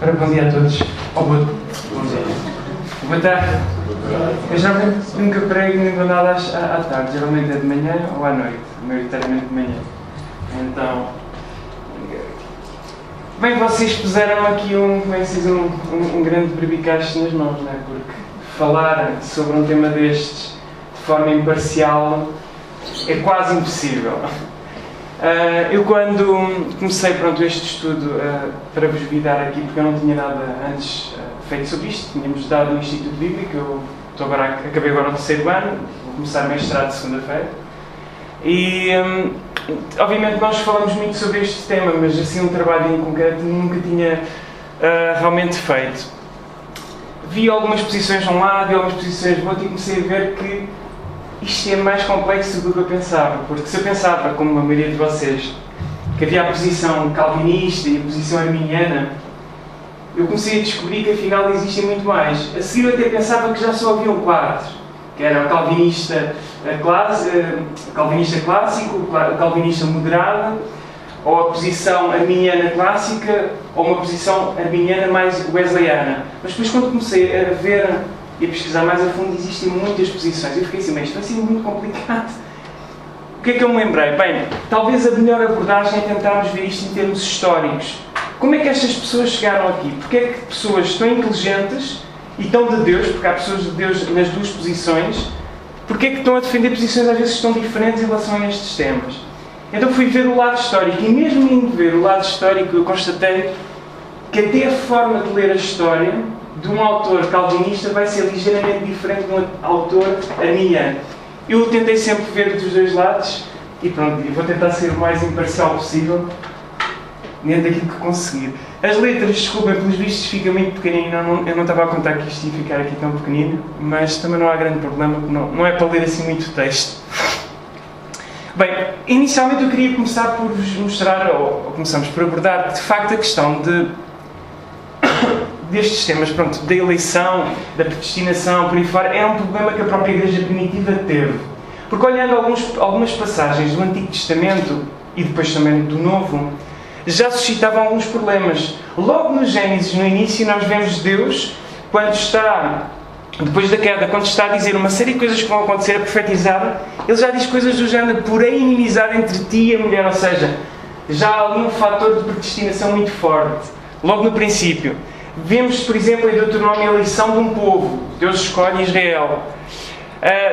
Ora, bom dia a todos. Boa tarde. Eu geralmente nunca prego nem dou nada à tarde. Geralmente é de manhã ou à noite. Maioritariamente de manhã. Então... Bem, vocês puseram aqui um grande berbicacho nas mãos, não é? Porque falar sobre um tema destes de forma imparcial é quase impossível. Eu quando comecei este estudo para vos vir dar aqui, porque eu não tinha nada antes feito sobre isto, tínhamos dado no Instituto Bíblico, eu acabei agora o terceiro ano, vou começar mestrado segunda-feira, e obviamente nós falamos muito sobre este tema, mas assim um trabalho em concreto nunca tinha realmente feito. Vi algumas posições de um lado e algumas posições do outro e comecei a ver que isto é mais complexo do que eu pensava, porque se eu pensava, como a maioria de vocês, que havia a posição calvinista e a posição arminiana, eu comecei a descobrir que afinal existem muito mais. A seguir eu até pensava que já só haviam quatro, que era o calvinista clássico, o calvinista moderado, ou a posição arminiana clássica, ou uma posição arminiana mais wesleyana. Mas depois quando comecei a ver e a pesquisar mais a fundo, existem muitas posições. Eu fiquei assim, mas isto vai ser muito complicado. O que é que eu me lembrei? Bem, talvez a melhor abordagem é tentarmos ver isto em termos históricos. Como é que estas pessoas chegaram aqui? Porque é que pessoas tão inteligentes e tão de Deus, porque há pessoas de Deus nas duas posições, porque é que estão a defender posições às vezes tão diferentes em relação a estes temas? Então fui ver o lado histórico, e mesmo indo ver o lado histórico, eu constatei que até a forma de ler a história de um autor calvinista vai ser ligeiramente diferente de um autor arminiano. Eu tentei sempre ver dos dois lados e pronto, vou tentar ser o mais imparcial possível dentro daquilo que conseguir. As letras, desculpem, pelos vistos fica muito pequenino, eu não estava a contar que isto ia ficar aqui tão pequenino, mas também não há grande problema, não é para ler assim muito texto. Bem, inicialmente eu queria começar por vos mostrar, ou começamos por abordar de facto a questão destes temas, pronto, da eleição, da predestinação, por aí fora, era um problema que a própria Igreja Primitiva teve. Porque olhando algumas passagens do Antigo Testamento e depois também do Novo, já suscitavam alguns problemas. Logo no Gênesis, no início, nós vemos Deus, depois da queda, quando está a dizer uma série de coisas que vão acontecer, a profetizar, ele já diz coisas do género, porém inimizade entre ti e a mulher, ou seja, já há ali um fator de predestinação muito forte, logo no princípio. Vemos, por exemplo, em Deuteronômio a eleição de um povo. Deus escolhe Israel.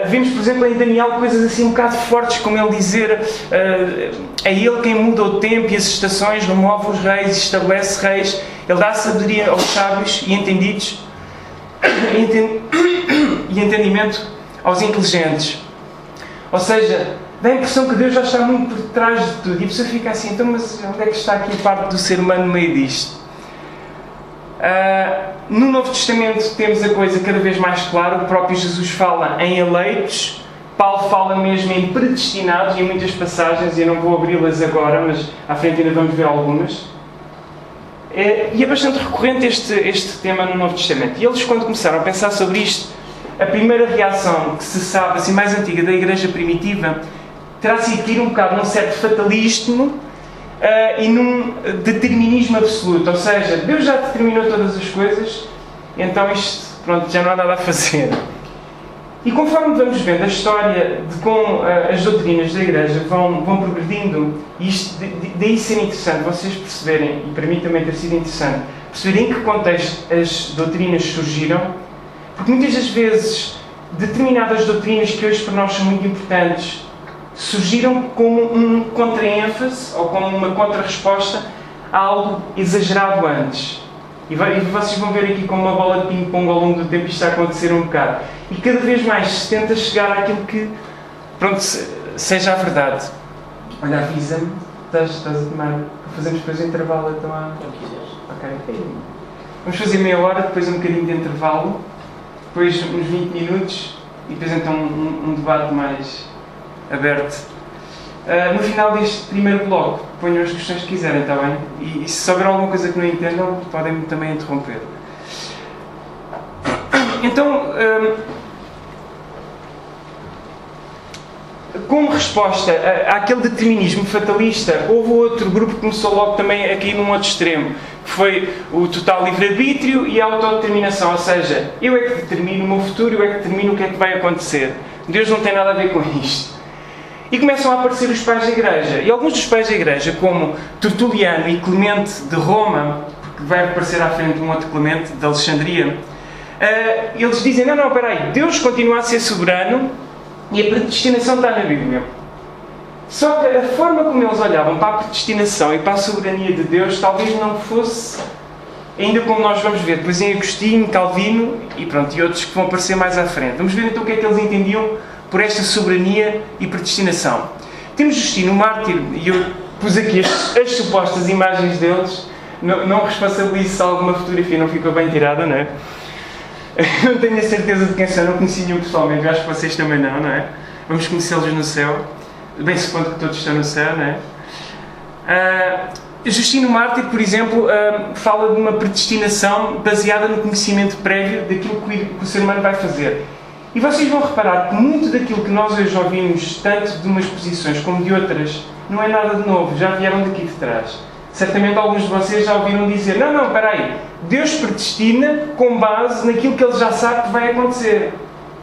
Vemos, por exemplo, em Daniel coisas assim um bocado fortes, como ele dizer é ele quem muda o tempo e as estações, remove os reis e estabelece reis. Ele dá sabedoria aos sábios e entendidos e entendimento aos inteligentes. Ou seja, dá a impressão que Deus já está muito por trás de tudo. E a pessoa fica assim, então, mas onde é que está aqui a parte do ser humano no meio disto? No Novo Testamento temos a coisa cada vez mais clara. O próprio Jesus fala em eleitos, Paulo fala mesmo em predestinados, em muitas passagens, e eu não vou abri-las agora, mas à frente ainda vamos ver algumas. E é bastante recorrente este tema no Novo Testamento. E eles, quando começaram a pensar sobre isto, a primeira reação que se sabe, assim, mais antiga da Igreja Primitiva, terá sido ir um bocado num certo fatalismo e num determinismo absoluto. Ou seja, Deus já determinou todas as coisas, então isto, pronto, já não há nada a fazer. E conforme vamos vendo a história de como as doutrinas da Igreja vão progredindo, e isto daí ser interessante vocês perceberem, e para mim também ter sido interessante, perceberem em que contexto as doutrinas surgiram, porque muitas das vezes determinadas doutrinas que hoje para nós são muito importantes surgiram como um contra-ênfase ou como uma contra-resposta a algo exagerado antes. E vocês vão ver aqui como uma bola de ping-pong ao longo do tempo isto está a acontecer um bocado. E cada vez mais se tenta chegar àquilo que, pronto, seja a verdade. Olha, avisa-me, estás a tomar. Fazemos depois o intervalo, então há... Como quiseres. Ok. Vamos fazer meia hora, depois um bocadinho de intervalo, depois uns 20 minutos e depois então um debate mais aberto. No final deste primeiro bloco, ponham as questões que quiserem, está bem? E se souber alguma coisa que não entendam, podem-me também interromper. Então, como resposta àquele determinismo fatalista, houve outro grupo que começou logo também a cair num outro extremo, que foi o total livre-arbítrio e a autodeterminação, ou seja, eu é que determino o meu futuro, eu é que determino o que é que vai acontecer. Deus não tem nada a ver com isto. E começam a aparecer os pais da Igreja. E alguns dos pais da Igreja, como Tertuliano e Clemente de Roma, porque vai aparecer à frente um outro Clemente de Alexandria, eles dizem, não, espera aí, Deus continua a ser soberano e a predestinação está na Bíblia. Só que a forma como eles olhavam para a predestinação e para a soberania de Deus talvez não fosse, ainda como nós vamos ver depois em Agostinho, Calvino e outros que vão aparecer mais à frente. Vamos ver então o que é que eles entendiam por esta soberania e predestinação. Temos Justino, o mártir, e eu pus aqui as supostas imagens deles, não responsabilizo se alguma fotografia não ficou bem tirada, não é? Não tenho a certeza de quem são, não conheci nenhum pessoalmente, eu acho que vocês também não é? Vamos conhecê-los no céu, bem supondo que todos estão no céu, não é? Justino Mártir, por exemplo, fala de uma predestinação baseada no conhecimento prévio daquilo que o ser humano vai fazer. E vocês vão reparar que muito daquilo que nós hoje ouvimos, tanto de umas posições como de outras, não é nada de novo, já vieram daqui de trás. Certamente alguns de vocês já ouviram dizer, não, espera aí, Deus predestina com base naquilo que Ele já sabe que vai acontecer.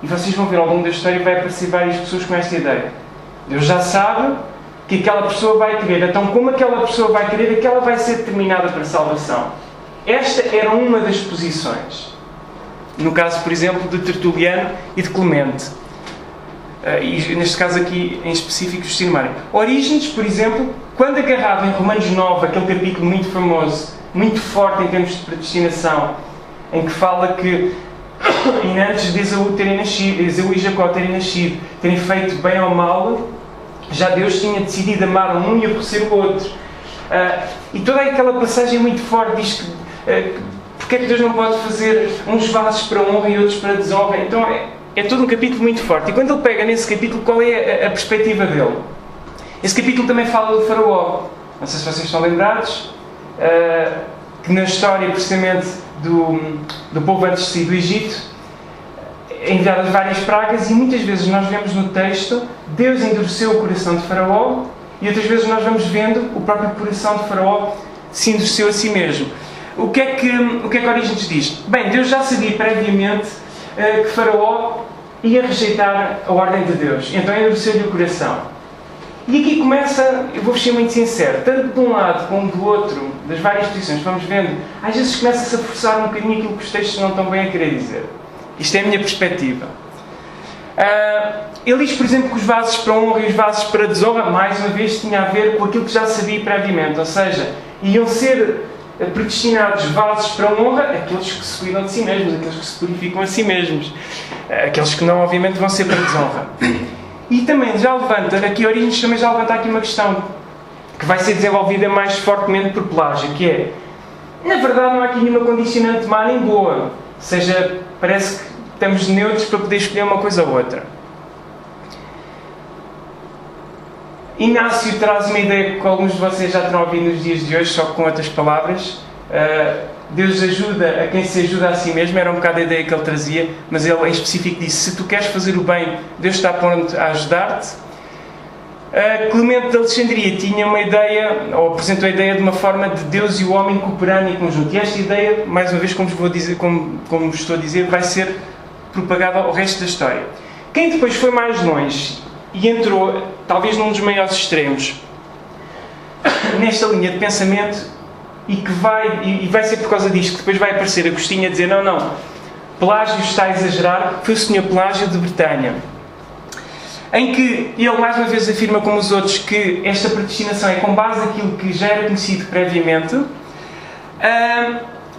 E vocês vão ver ao longo da história vai aparecer várias pessoas com esta ideia. Deus já sabe que aquela pessoa vai querer, então como aquela pessoa vai querer, aquela vai ser determinada para a salvação. Esta era uma das posições. No caso, por exemplo, de Tertuliano e de Clemente. E neste caso aqui, em específico, Justino Mártir. Orígenes, por exemplo, quando agarrava em Romanos 9, aquele capítulo muito famoso, muito forte em termos de predestinação, em que fala que ainda antes de Esaú e Jacó terem nascido, terem feito bem ou mal, já Deus tinha decidido amar um e aborrecer o outro. E toda aquela passagem muito forte diz que porque é que Deus não pode fazer uns vasos para honra e outros para desonra? Então é todo um capítulo muito forte. E quando ele pega nesse capítulo, qual é a perspectiva dele? Esse capítulo também fala do faraó. Não sei se vocês estão lembrados, que na história, precisamente, do povo antes de sair do Egito, enviadas várias pragas, e muitas vezes nós vemos no texto, Deus endureceu o coração de Faraó, e outras vezes nós vamos vendo o próprio coração de Faraó se endureceu a si mesmo. O que é que Orígenes diz? Bem, Deus já sabia previamente que Faraó ia rejeitar a ordem de Deus, então endureceu-lhe o coração. E aqui começa, eu vou ser muito sincero, tanto de um lado como do outro, das várias posições que vamos vendo, às vezes começa-se a forçar um bocadinho aquilo que os textos não estão bem a querer dizer. Isto é a minha perspectiva. Ele diz, por exemplo, que os vasos para honra e os vasos para desonra, mais uma vez, tinha a ver com aquilo que já sabia previamente, ou seja, iam ser predestinados vasos para honra aqueles que se cuidam de si mesmos, aqueles que se purificam a si mesmos, aqueles que não, obviamente, vão ser para desonra. E também já levanta, aqui Orígenes também já levanta aqui uma questão que vai ser desenvolvida mais fortemente por Pelágio, que é, na verdade não há aqui nenhuma condicionante má nem boa, ou seja, parece que estamos neutros para poder escolher uma coisa ou outra. Inácio traz uma ideia que alguns de vocês já terão ouvido nos dias de hoje, só que com outras palavras. Deus ajuda a quem se ajuda a si mesmo, era um bocado a ideia que ele trazia, mas ele em específico disse, se tu queres fazer o bem, Deus está pronto a ajudar-te. Clemente de Alexandria tinha uma ideia, ou apresentou a ideia de uma forma de Deus e o homem cooperando em conjunto. E esta ideia, mais uma vez, como vos estou a dizer, vai ser propagada ao resto da história. Quem depois foi mais longe e entrou, talvez num dos maiores extremos, nesta linha de pensamento, e que vai ser por causa disto que depois vai aparecer Agostinho a dizer, não, Pelágio está a exagerar, foi o Sr. Pelágio de Bretanha, em que ele mais uma vez afirma como os outros que esta predestinação é com base naquilo que já era conhecido previamente,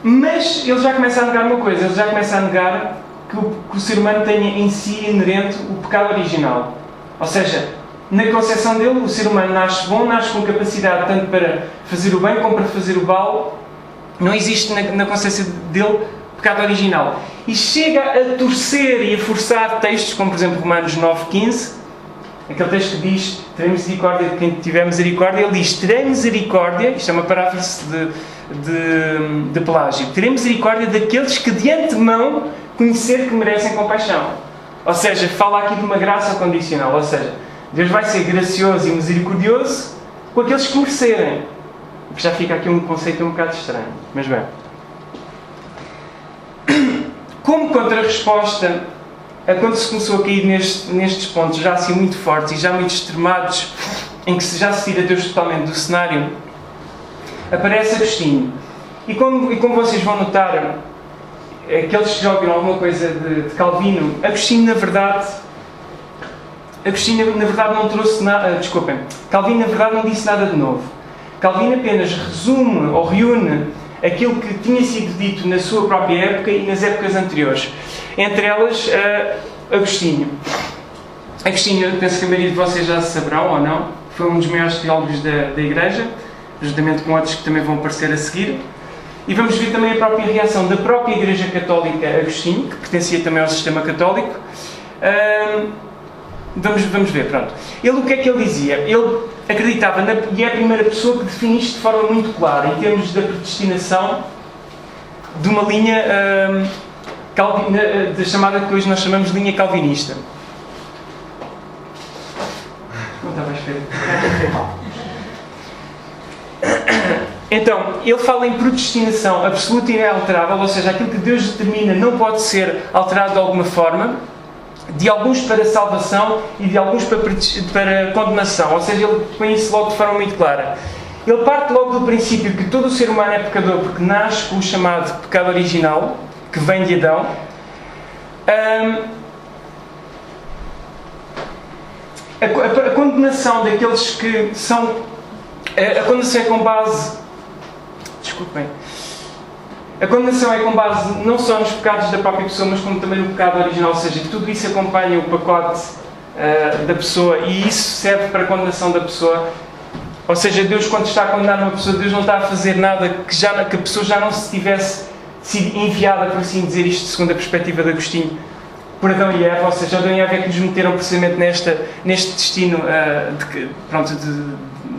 mas ele já começa a negar uma coisa, ele já começa a negar que o ser humano tenha em si inerente o pecado original. Ou seja, na concepção dele, o ser humano nasce bom, nasce com capacidade tanto para fazer o bem como para fazer o mal. Não existe na concepção dele pecado original. E chega a torcer e a forçar textos como, por exemplo, Romanos 9,15, aquele texto que diz, terei misericórdia de quem tiver misericórdia. Ele diz, terei misericórdia, isto é uma paráfrase de Pelágio, terei misericórdia daqueles que de antemão conhecer que merecem compaixão. Ou seja, fala aqui de uma graça condicional, ou seja, Deus vai ser gracioso e misericordioso com aqueles que merecerem. Que já fica aqui um conceito um bocado estranho. Mas bem. Como contra-resposta a quando se começou a cair nestes pontos já assim muito fortes e já muito extremados, em que já se tira Deus totalmente do cenário, aparece Agostinho. E como vocês vão notar, aqueles que já ouviram alguma coisa de Calvino, Agostinho na verdade não trouxe nada. Desculpem. Calvino na verdade não disse nada de novo. Calvino apenas resume ou reúne aquilo que tinha sido dito na sua própria época e nas épocas anteriores. Entre elas, Agostinho. Agostinho, eu penso que a maioria de vocês já saberão ou não, foi um dos maiores teólogos da Igreja, juntamente com outros que também vão aparecer a seguir. E vamos ver também a própria reação da própria Igreja Católica a Agostinho, que pertencia também ao sistema católico. Vamos ver, pronto. O que é que ele dizia? Ele acreditava, e é a primeira pessoa que define isto de forma muito clara, em termos da predestinação de uma linha da chamada que hoje nós chamamos de linha calvinista. Não estava à espera. Então, ele fala em predestinação absoluta e inalterável, ou seja, aquilo que Deus determina não pode ser alterado de alguma forma, de alguns para salvação e de alguns para condenação. Ou seja, ele põe isso logo de forma muito clara. Ele parte logo do princípio que todo o ser humano é pecador porque nasce com o chamado pecado original, que vem de Adão. A condenação daqueles que são... A condenação é com base... Desculpem. A condenação é com base não só nos pecados da própria pessoa, mas como também no pecado original, ou seja, tudo isso acompanha o pacote da pessoa e isso serve para a condenação da pessoa. Ou seja, Deus, quando está a condenar uma pessoa, Deus não está a fazer nada que a pessoa já não se tivesse sido enviada, por assim dizer, isto segundo a perspectiva de Agostinho, por Adão e Eva, ou seja, Adão e Eva é que nos meteram precisamente neste destino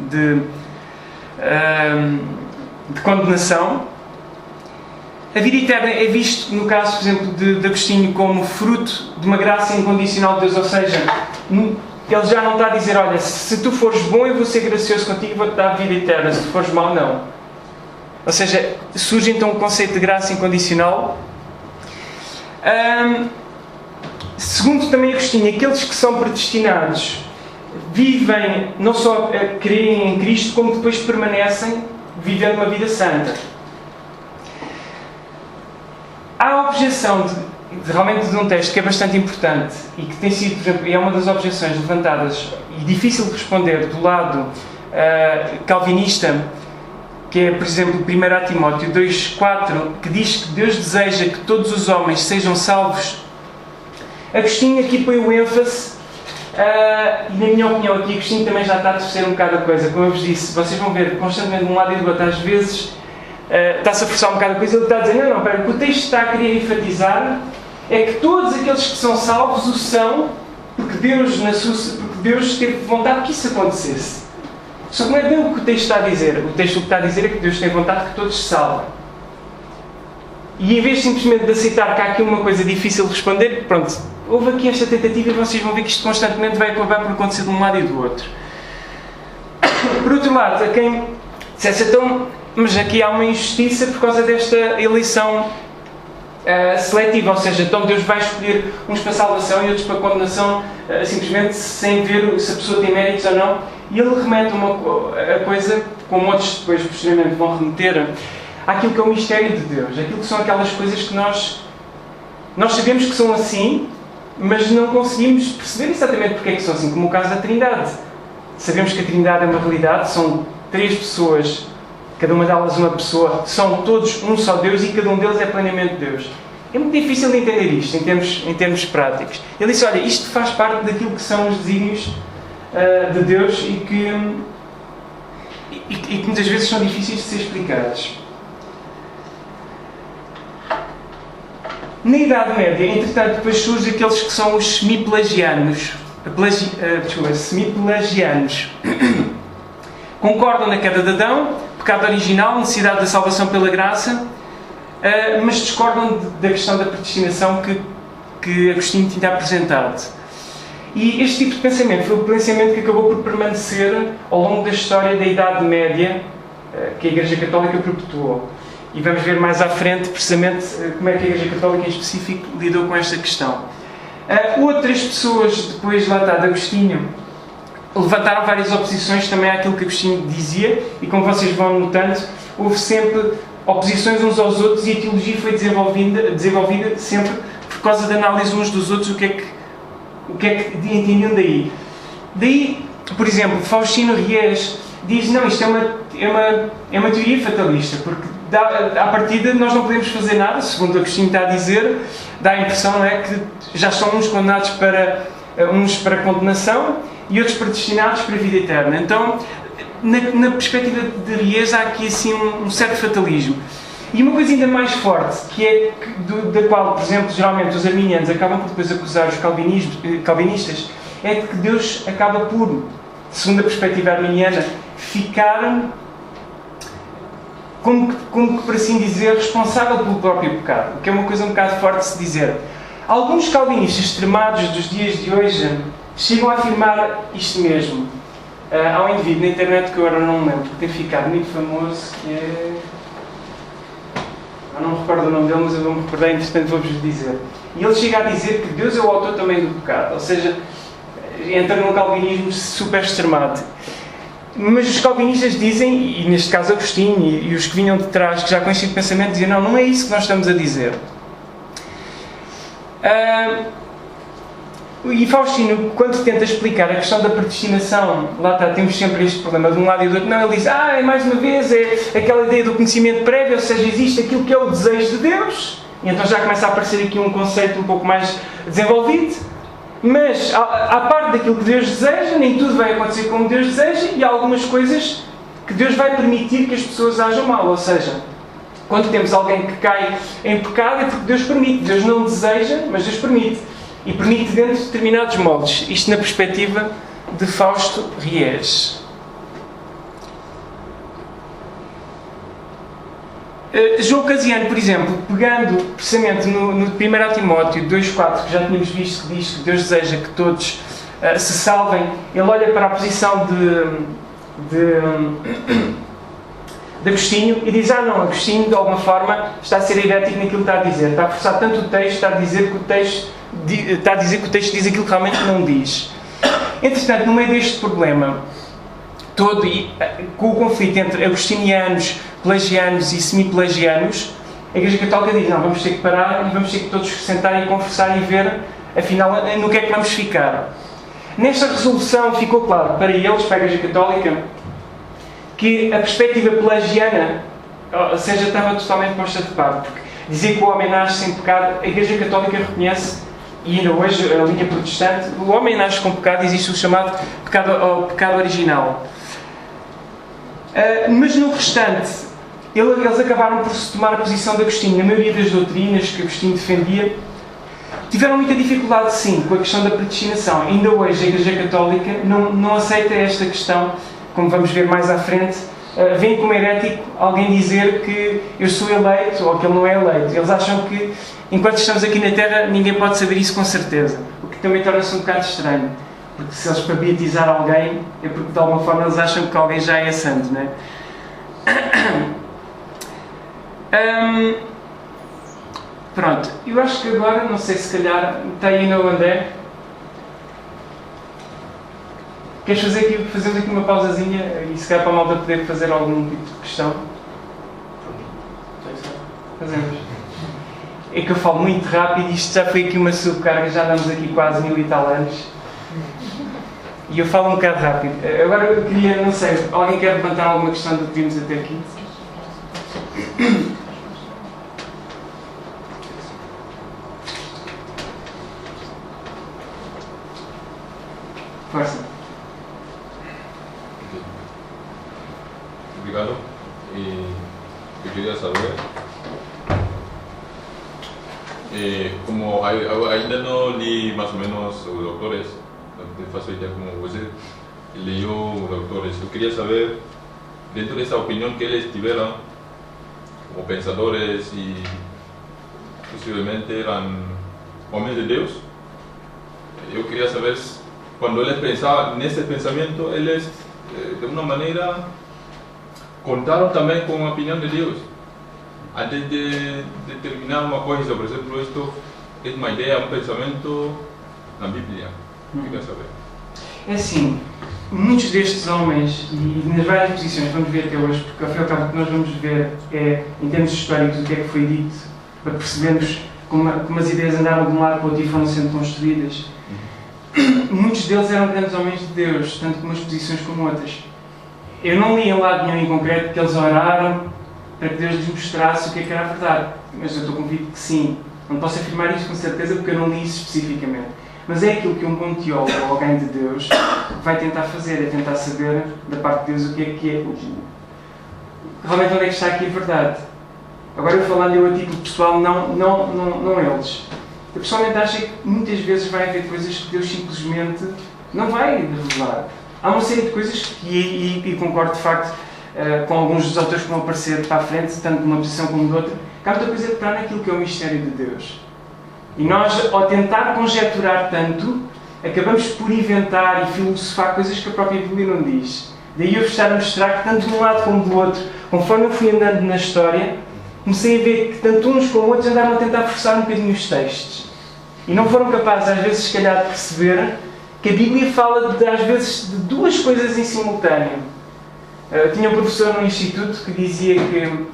de condenação. A vida eterna é visto, no caso, por exemplo, de Agostinho, como fruto de uma graça incondicional de Deus, ou seja, ele já não está a dizer, olha, se tu fores bom eu vou ser gracioso contigo e vou-te dar a vida eterna, se tu fores mau, não. Ou seja, surge então o conceito de graça incondicional. Segundo também Agostinho, aqueles que são predestinados vivem, não só creem em Cristo, como depois permanecem vivendo uma vida santa. Há a objeção realmente de um texto que é bastante importante e que tem sido, por exemplo, é uma das objeções levantadas e difícil de responder do lado calvinista, que é, por exemplo, 1 Timóteo 2,4, que diz que Deus deseja que todos os homens sejam salvos. Agostinho aqui põe o ênfase, e na minha opinião aqui Agostinho também já está a torcer um bocado a coisa. Como eu vos disse, vocês vão ver constantemente de um lado e do outro, às vezes está-se a forçar um bocado a coisa, ele está a dizer, não, pera, o que o texto está a querer enfatizar é que todos aqueles que são salvos o são porque Deus teve vontade que isso acontecesse. Só que não é bem o que o texto está a dizer. O texto o que está a dizer é que Deus tem vontade que todos se salvem. E em vez simplesmente de aceitar que há aqui uma coisa difícil de responder, pronto, houve aqui esta tentativa e vocês vão ver que isto constantemente vai acabar por acontecer de um lado e do outro. Por outro lado, a quem dissesse, então, mas aqui há uma injustiça por causa desta eleição seletiva, ou seja, então Deus vai escolher uns para salvação e outros para condenação, simplesmente sem ver se a pessoa tem méritos ou não, e ele remete a coisa, como outros depois posteriormente vão remeter, àquilo que é o mistério de Deus, aquilo que são aquelas coisas que nós sabemos que são assim, mas não conseguimos perceber exatamente porque é que são assim, como o caso da Trindade. Sabemos que a Trindade é uma realidade, são 3 pessoas, cada uma delas uma pessoa, são todos um só Deus e cada um deles é plenamente Deus. É muito difícil de entender isto em termos práticos. Ele disse, olha, isto faz parte daquilo que são os desígnios de Deus e que muitas vezes são difíceis de ser explicados. Na Idade Média, entretanto, depois surgem aqueles que são os semipelagianos. Semipelagianos. Concordam na queda de Adão, pecado original, necessidade da salvação pela graça, mas discordam da questão da predestinação que Agostinho tinha apresentado. E este tipo de pensamento foi o pensamento que acabou por permanecer ao longo da história da Idade Média, que a Igreja Católica perpetuou. E vamos ver mais à frente, precisamente, como é que a Igreja Católica em específico lidou com esta questão. Outras pessoas, depois lá está, de Agostinho, levantaram várias oposições também àquilo que Agostinho dizia, e como vocês vão notando, houve sempre oposições uns aos outros, e a teologia foi desenvolvida sempre por causa da análise uns dos outros, o que é que entendiam daí. Daí, por exemplo, Faustino Riés diz, não, isto é uma teoria fatalista, porque à partida nós não podemos fazer nada, segundo Agostinho está a dizer, dá a impressão, não é, que já são uns condenados uns para condenação e outros predestinados para a vida eterna. Então, na perspectiva de Riés, há aqui assim um certo fatalismo. E uma coisa ainda mais forte, que é da qual, por exemplo, geralmente os arminianos acabam por depois acusar os calvinistas, é que Deus acaba por, segundo a perspectiva arminiana, ficar, como que por assim dizer, responsável pelo próprio pecado, o que é uma coisa um bocado forte de se dizer. Alguns calvinistas extremados dos dias de hoje chegam a afirmar isto mesmo. Há um indivíduo na internet que eu agora não me lembro, que tem ficado muito famoso, que é... Eu não me recordo o nome dele, mas eu vou me recordar, entretanto vou-vos dizer. E ele chega a dizer que Deus é o autor também do pecado, ou seja, entra num calvinismo super extremado. Mas os calvinistas dizem, e neste caso Agostinho e os que vinham de trás, que já conheciam o pensamento, dizem, não é isso que nós estamos a dizer. E Faustino, quando tenta explicar a questão da predestinação, lá está, temos sempre este problema de um lado e do outro. Não, ele diz, mais uma vez, é aquela ideia do conhecimento prévio, ou seja, existe aquilo que é o desejo de Deus, e então já começa a aparecer aqui um conceito um pouco mais desenvolvido, mas, à parte daquilo que Deus deseja, nem tudo vai acontecer como Deus deseja, e há algumas coisas que Deus vai permitir que as pessoas ajam mal, ou seja, quando temos alguém que cai em pecado é porque Deus permite, Deus não deseja, mas Deus permite. E permite dentro de determinados moldes. Isto na perspectiva de Fausto Riés. João Casiano, por exemplo, pegando precisamente no 1 Timóteo 2,4, que já tínhamos visto, que diz que Deus deseja que todos se salvem, ele olha para a posição de Agostinho e diz, Agostinho de alguma forma está a ser herético naquilo que está a dizer. Está a forçar tanto o texto, está a dizer que o texto diz aquilo que realmente não diz. Entretanto, no meio deste problema todo, e com o conflito entre agostinianos, pelagianos e semi-pelagianos, a Igreja Católica diz, vamos ter que parar e vamos ter que todos sentar e conversar e ver, afinal, no que é que vamos ficar. Nesta resolução ficou claro para eles, para a Igreja Católica, que a perspectiva pelagiana, ou seja, estava totalmente posta de parte, porque dizia que o homem nasce sem pecado. A Igreja Católica reconhece, e ainda hoje a linha protestante, o homem nasce com pecado, existe o chamado pecado original. Mas no restante, eles acabaram por se tomar a posição de Agostinho. Na maioria das doutrinas que Agostinho defendia, tiveram muita dificuldade, sim, com a questão da predestinação. Ainda hoje a Igreja Católica não aceita esta questão, como vamos ver mais à frente. Vem como herético alguém dizer que eu sou eleito ou que ele não é eleito. Eles acham que, enquanto estamos aqui na Terra, ninguém pode saber isso com certeza. O que também torna-se um bocado estranho. Porque se eles para beatizar alguém, é porque de alguma forma eles acham que alguém já é santo, não é? Pronto, eu acho que agora, não sei se calhar, está aí no André. Queres fazermos aqui uma pausazinha e se calhar para a malta poder fazer algum tipo de questão? Fazemos. É que eu falo muito rápido e isto já foi aqui uma subcarga, já andamos aqui quase 1000 e tal anos. E eu falo um bocado rápido. Agora eu queria, não sei, alguém quer levantar alguma questão do que vimos até aqui? Força. Obrigado. Eu queria saber, como ainda não li mais ou menos os doutores, não faço ideia como você leu os doutores, eu queria saber, dentro dessa opinião que eles tiveram, como pensadores e possivelmente eram homens de Deus, eu queria saber cuando él pensaba en ese pensamiento, ellos de una manera contaron también con la opinión de Dios. Antes de terminar una cosa, por ejemplo, esto es una idea, un pensamento na Bíblia. Queria saber. É assim, muitos destes homens, e nas várias posições, vamos ver até hoje, porque ao fim e ao cabo o que nós vamos ver é, em termos históricos, o que é que foi dito, para percebermos como as ideias andaram de um lado para o outro e foram sendo construídas. Muitos deles eram grandes homens de Deus, tanto com umas posições como outras. Eu não li em lado nenhum em concreto que eles oraram para que Deus lhes mostrasse o que era a verdade, mas eu estou convicto que sim. Não posso afirmar isso com certeza porque eu não li isso especificamente. Mas é aquilo que um bom teólogo ou alguém de Deus vai tentar fazer, é tentar saber da parte de Deus o que é. Realmente onde é que está aqui a verdade. Agora eu falando eu a título pessoal, não eles. Eu pessoalmente acho que muitas vezes vai haver coisas que Deus simplesmente não vai revelar. Há uma série de coisas que, e concordo de facto com alguns dos autores que vão aparecer para a frente, tanto de uma posição como de outra, que há muita coisa que está naquilo que é o mistério de Deus. E nós, ao tentar conjecturar tanto, acabamos por inventar e filosofar coisas que a própria Bíblia não diz. Daí eu estar a mostrar que tanto de um lado como do outro, conforme eu fui andando na história, comecei a ver que tanto uns como outros andaram a tentar forçar um bocadinho os textos. E não foram capazes, às vezes, se calhar, de perceber que a Bíblia fala, às vezes, de duas coisas em simultâneo. Eu tinha um professor no instituto que dizia que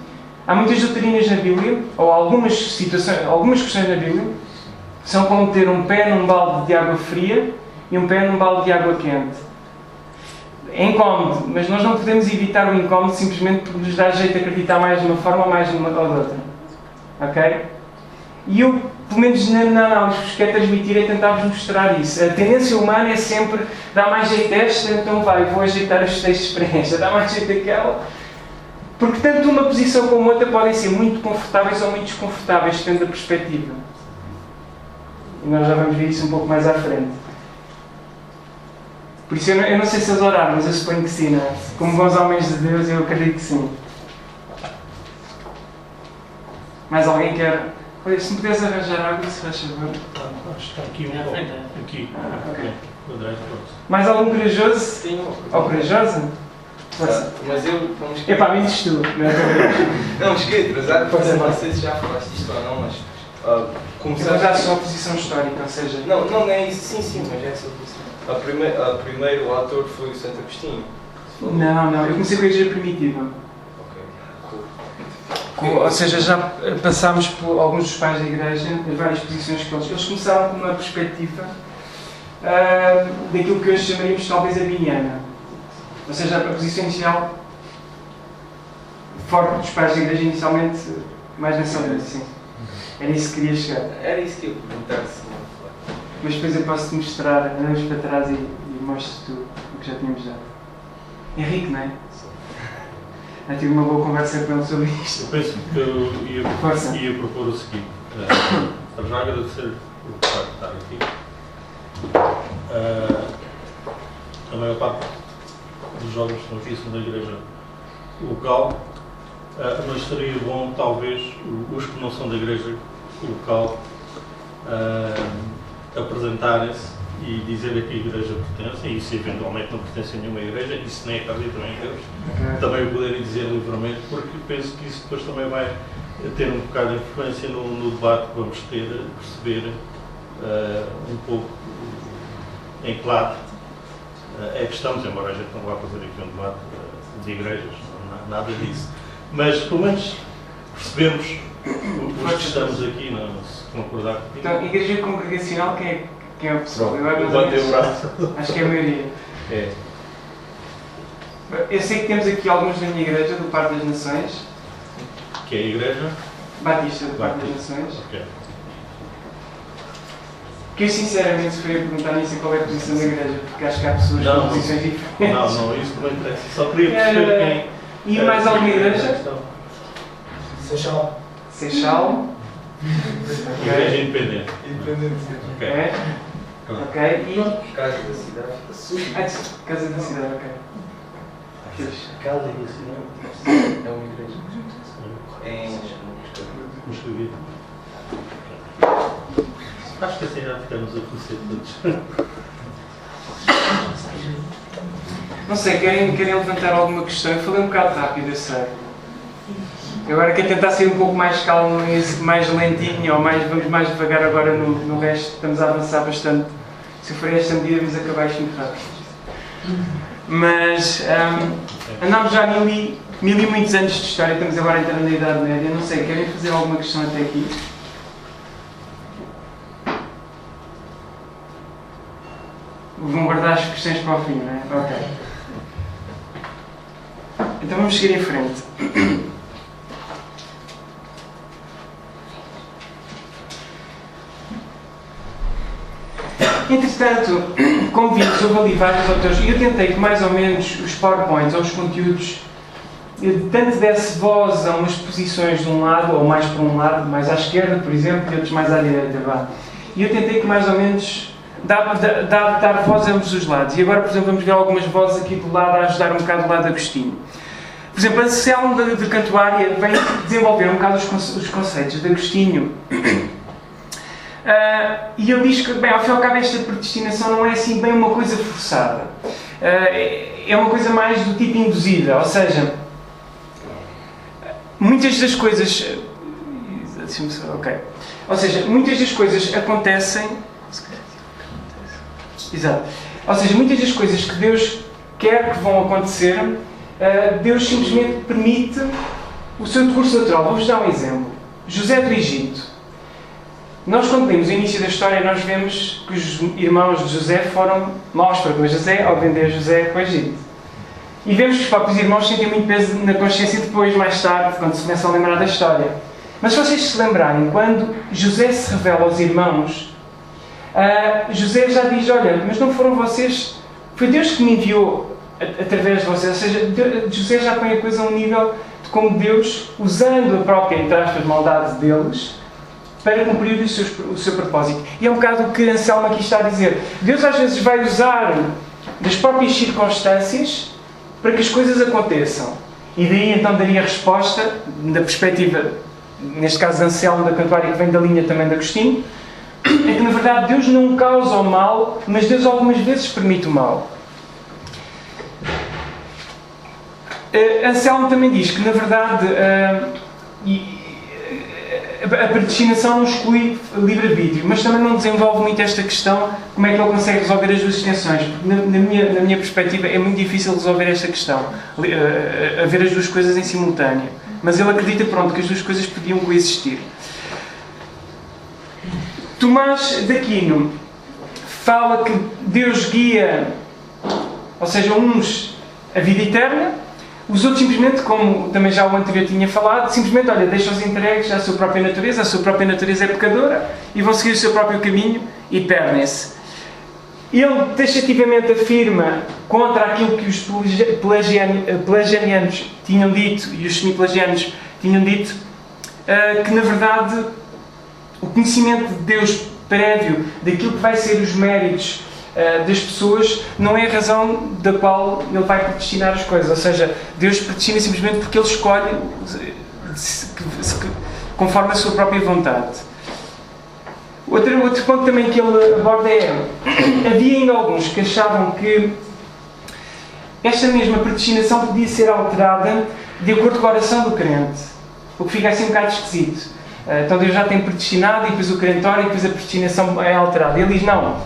há muitas doutrinas na Bíblia, ou algumas questões na Bíblia, que são como ter um pé num balde de água fria e um pé num balde de água quente. É incómodo, mas nós não podemos evitar o incómodo simplesmente porque nos dá jeito de acreditar mais de uma forma ou mais de uma ou de outra. Ok? E eu, pelo menos na análise que vos quero transmitir, é tentar-vos mostrar isso. A tendência humana é sempre dar mais jeito a esta, então vou ajeitar os textos para esta, dá mais jeito àquela. Porque tanto uma posição como outra podem ser muito confortáveis ou muito desconfortáveis, depende da perspectiva. E nós já vamos ver isso um pouco mais à frente. Por isso eu não sei se eles oraram, mas eu suponho que sim, não é? Como bons homens de Deus, eu acredito que sim. Mais alguém quer? Olha, se me puderes arranjar água, se faz favor. Está aqui um pouco. Aqui. Okay. Okay. Mais algum corajoso? Sim. Ou corajosa? Mas eu não me esqueço. Epá, me dizes tu. Não me esqueço, mas não sei se já falaste isto ou não, mas Começamos já a sua posição histórica, ou seja... Não é isso, sim, mas é a sua posição. A primeiro autor foi o Santo Agostinho. Não, eu comecei com a igreja primitiva. Ou seja, já passámos por alguns dos pais da igreja, as várias posições que eles começaram com uma perspectiva daquilo que hoje chamaríamos talvez arminiana. Ou seja, a posição inicial forte dos pais da igreja, inicialmente mais nacionalista, sim. Era isso que queria chegar. Era isso que eu perguntar se não falar. Mas depois eu posso-te mostrar, andamos para trás e mostro-te tu o que já tínhamos dado. Henrique, não é? Já tive uma boa conversa com ele sobre isto. Eu penso que eu ia propor o seguinte. Para já agradecer o facto de estar aqui. A maior parte dos jovens que estão aqui são da igreja local, mas seria bom, talvez, os que não são da igreja local apresentarem-se e dizer a que igreja pertencem, e se eventualmente não pertencem a nenhuma igreja, e se nem acreditam em Deus, também o poderem dizer livremente, porque penso que isso depois também vai ter um bocado de influência no debate que vamos ter, perceber um pouco em que lado é que estamos, embora a gente não vá fazer aqui um debate de igrejas, nada disso. Mas, pelo menos, percebemos os que estamos aqui, não, se concordar comigo. Então, igreja congregacional, quem é o pessoal? Levantei o braço. Acho que é a maioria. É. Eu sei que temos aqui alguns da minha igreja, do Parque das Nações. Que é a igreja? Batista, do Parque das Nações. Ok. Que eu sinceramente, se for a perguntar, nem sei qual é a posição da igreja, porque acho que há pessoas com posições diferentes. Não, isso não interessa. Só queria perceber quem... E mais alguma igreja? Seixal. Seixal. Igreja independente. Independente. É. Ok. E... Casa da Cidade. Casa da Cidade, ok. Casa da Cidade. É uma igreja. Em Moscavide. Acho que assim já ficamos a conhecer todos. Não sei, querem levantar alguma questão? Eu falei um bocado rápido, eu sei. Agora quero tentar ser um pouco mais calmo, mais lentinho, ou vamos mais devagar agora no resto. Estamos a avançar bastante. Se eu for esta medida, vamos acabar isto muito rápido. Mas andámos já mil e muitos anos de história, estamos agora entrando na Idade Média. Não sei, querem fazer alguma questão até aqui? Vão guardar as questões para o fim, não é? Ok. Então vamos seguir em frente. Entretanto, como vimos, houve ali vários autores, e eu tentei que mais ou menos os PowerPoints ou os conteúdos tanto desse voz a umas posições de um lado, ou mais para um lado, mais à esquerda, por exemplo, e outros mais à direita, vá. E eu tentei que mais ou menos dar voz a ambos os lados. E agora, por exemplo, vamos ver algumas vozes aqui do lado a ajudar um bocado do lado de Agostinho. Por exemplo, Anselmo de Cantuária vem desenvolver um bocado os conceitos de Agostinho. E ele diz que, bem, ao fim e ao cabo, esta predestinação não é assim bem uma coisa forçada. É uma coisa mais do tipo induzida, ou seja, muitas das coisas... Ok. Ou seja, muitas das coisas acontecem... Exato. Ou seja, muitas das coisas que Deus quer que vão acontecer, Deus simplesmente permite o seu decurso natural. Vou-vos dar um exemplo. José do Egito. Nós, quando lemos o início da história, nós vemos que os irmãos de José foram maus para com José ao vender José para o Egito. E vemos que os próprios irmãos sentem muito peso na consciência depois, mais tarde, quando se começam a lembrar da história. Mas se vocês se lembrarem, quando José se revela aos irmãos, José já diz, olha, mas não foram vocês, foi Deus que me enviou através de vocês. Ou seja, José já põe a coisa a um nível de como Deus, usando a própria, entre aspas, maldade deles, para cumprir o seu propósito. E é um bocado o que Anselmo aqui está a dizer. Deus às vezes vai usar das próprias circunstâncias para que as coisas aconteçam. E daí então daria a resposta, da perspectiva, neste caso de Anselmo da Cantuária, que vem da linha também de Agostinho, é que na verdade Deus não causa o mal, mas Deus algumas vezes permite o mal. Anselmo também diz que na verdade a predestinação não exclui livre-arbítrio, mas também não desenvolve muito esta questão, como é que ele consegue resolver as duas extensões, porque na minha perspectiva é muito difícil resolver esta questão, haver as duas coisas em simultâneo, mas ele acredita, pronto, que as duas coisas podiam coexistir. Tomás de Aquino fala que Deus guia, ou seja, uns a vida eterna, os outros simplesmente, como também já o anterior tinha falado, simplesmente, olha, deixam-os entregues à sua própria natureza, a sua própria natureza é pecadora, e vão seguir o seu próprio caminho e perdem-se. Ele taxativamente afirma, contra aquilo que os pelagianos tinham dito, e os semi-pelagianos tinham dito, que na verdade o conhecimento de Deus prévio daquilo que vai ser os méritos das pessoas não é a razão da qual Ele vai predestinar as coisas. Ou seja, Deus predestina simplesmente porque Ele escolhe conforme a sua própria vontade. Outro ponto também que ele aborda é: havia ainda alguns que achavam que esta mesma predestinação podia ser alterada de acordo com a oração do crente, o que fica assim um bocado esquisito. Então Deus já tem predestinado e depois o crente ora e depois a predestinação é alterada. Ele diz, não,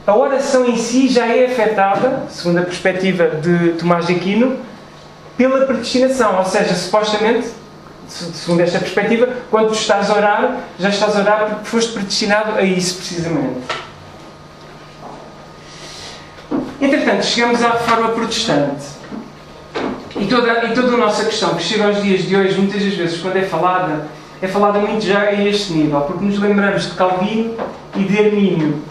a oração em si já é afetada, segundo a perspectiva de Tomás de Aquino, pela predestinação. Ou seja, supostamente, segundo esta perspectiva, quando tu estás a orar, já estás a orar porque foste predestinado a isso precisamente. Entretanto, chegamos à Reforma Protestante. E toda a nossa questão que chega aos dias de hoje, muitas das vezes, quando é falada muito já a este nível, porque nos lembramos de Calvino e de Armínio,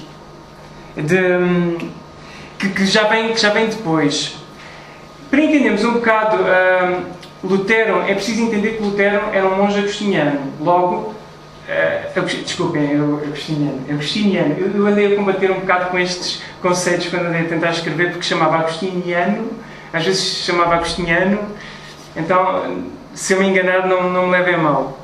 que já vem depois. Para entendermos um bocado Lutero, é preciso entender que Lutero era um monge agostiniano. Logo, agostiniano. Eu andei a combater um bocado com estes conceitos quando andei a tentar escrever, porque chamava agostiniano, às vezes chamava agostiniano, então, se eu me enganar, não me levem a mal.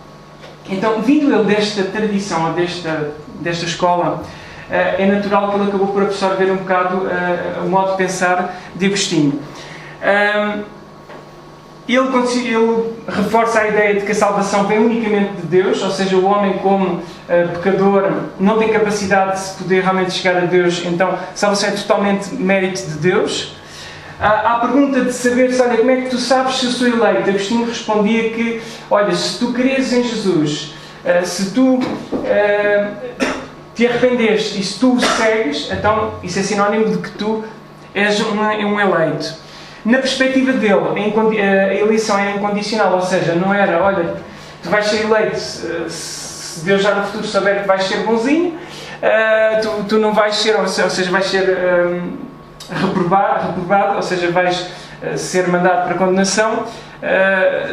Então, vindo ele desta tradição, ou desta escola, é natural que ele acabou por absorver um bocado o modo de pensar de Agostinho. Ele reforça a ideia de que a salvação vem unicamente de Deus, ou seja, o homem como pecador não tem capacidade de se poder realmente chegar a Deus, então a salvação é totalmente mérito de Deus. À pergunta de saber, olha, como é que tu sabes se eu sou eleito? Agostinho respondia que, olha, se tu creres em Jesus, se tu te arrependeste e se tu o segues, então isso é sinónimo de que tu és um eleito. Na perspectiva dele, a eleição era incondicional, ou seja, não era, olha, tu vais ser eleito se Deus já no futuro souber que vais ser bonzinho, tu não vais ser, ou seja, vais ser reprovado, ou seja, vais ser mandado para condenação,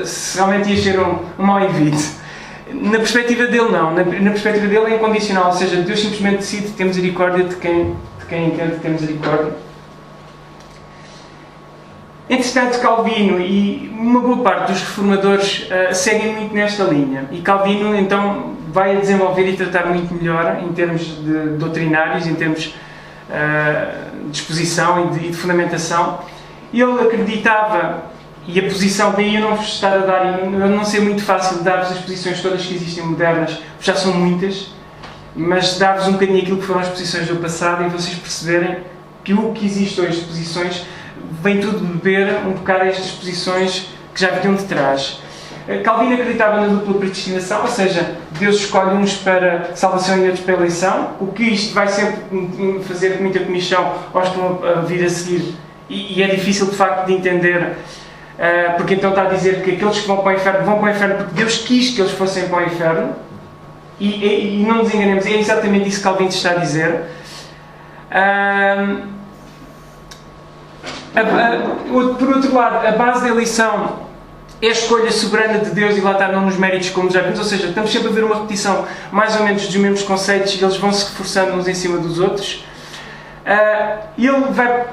se realmente ias ser um mau indivíduo. Na perspectiva dele não, na perspectiva dele é incondicional, ou seja, Deus simplesmente decide ter misericórdia de quem entende ter misericórdia. Entretanto, Calvino e uma boa parte dos reformadores seguem muito nesta linha, e Calvino então vai a desenvolver e tratar muito melhor em termos de doutrinários, em termos de exposição e de fundamentação. Ele acreditava, e a posição, daí eu não vos estar a dar, eu não sei muito fácil dar-vos as posições todas que existem modernas, já são muitas, mas dar-vos um bocadinho aquilo que foram as posições do passado e vocês perceberem que o que existe hoje de posições vem tudo beber um bocado a estas posições que já vinham de trás. Calvino acreditava na dupla predestinação, ou seja, Deus escolhe uns para salvação e outros para eleição, o que isto vai sempre fazer com muita comichão aos que vão vir a seguir, e é difícil de facto de entender, porque então está a dizer que aqueles que vão para o inferno porque Deus quis que eles fossem para o inferno, e não nos enganemos, é exatamente isso que Calvino está a dizer. Por outro lado, a base da eleição é a escolha soberana de Deus, e lá está, não nos méritos como já vimos, ou seja, estamos sempre a ver uma repetição mais ou menos dos mesmos conceitos e eles vão se reforçando uns em cima dos outros. E ele vai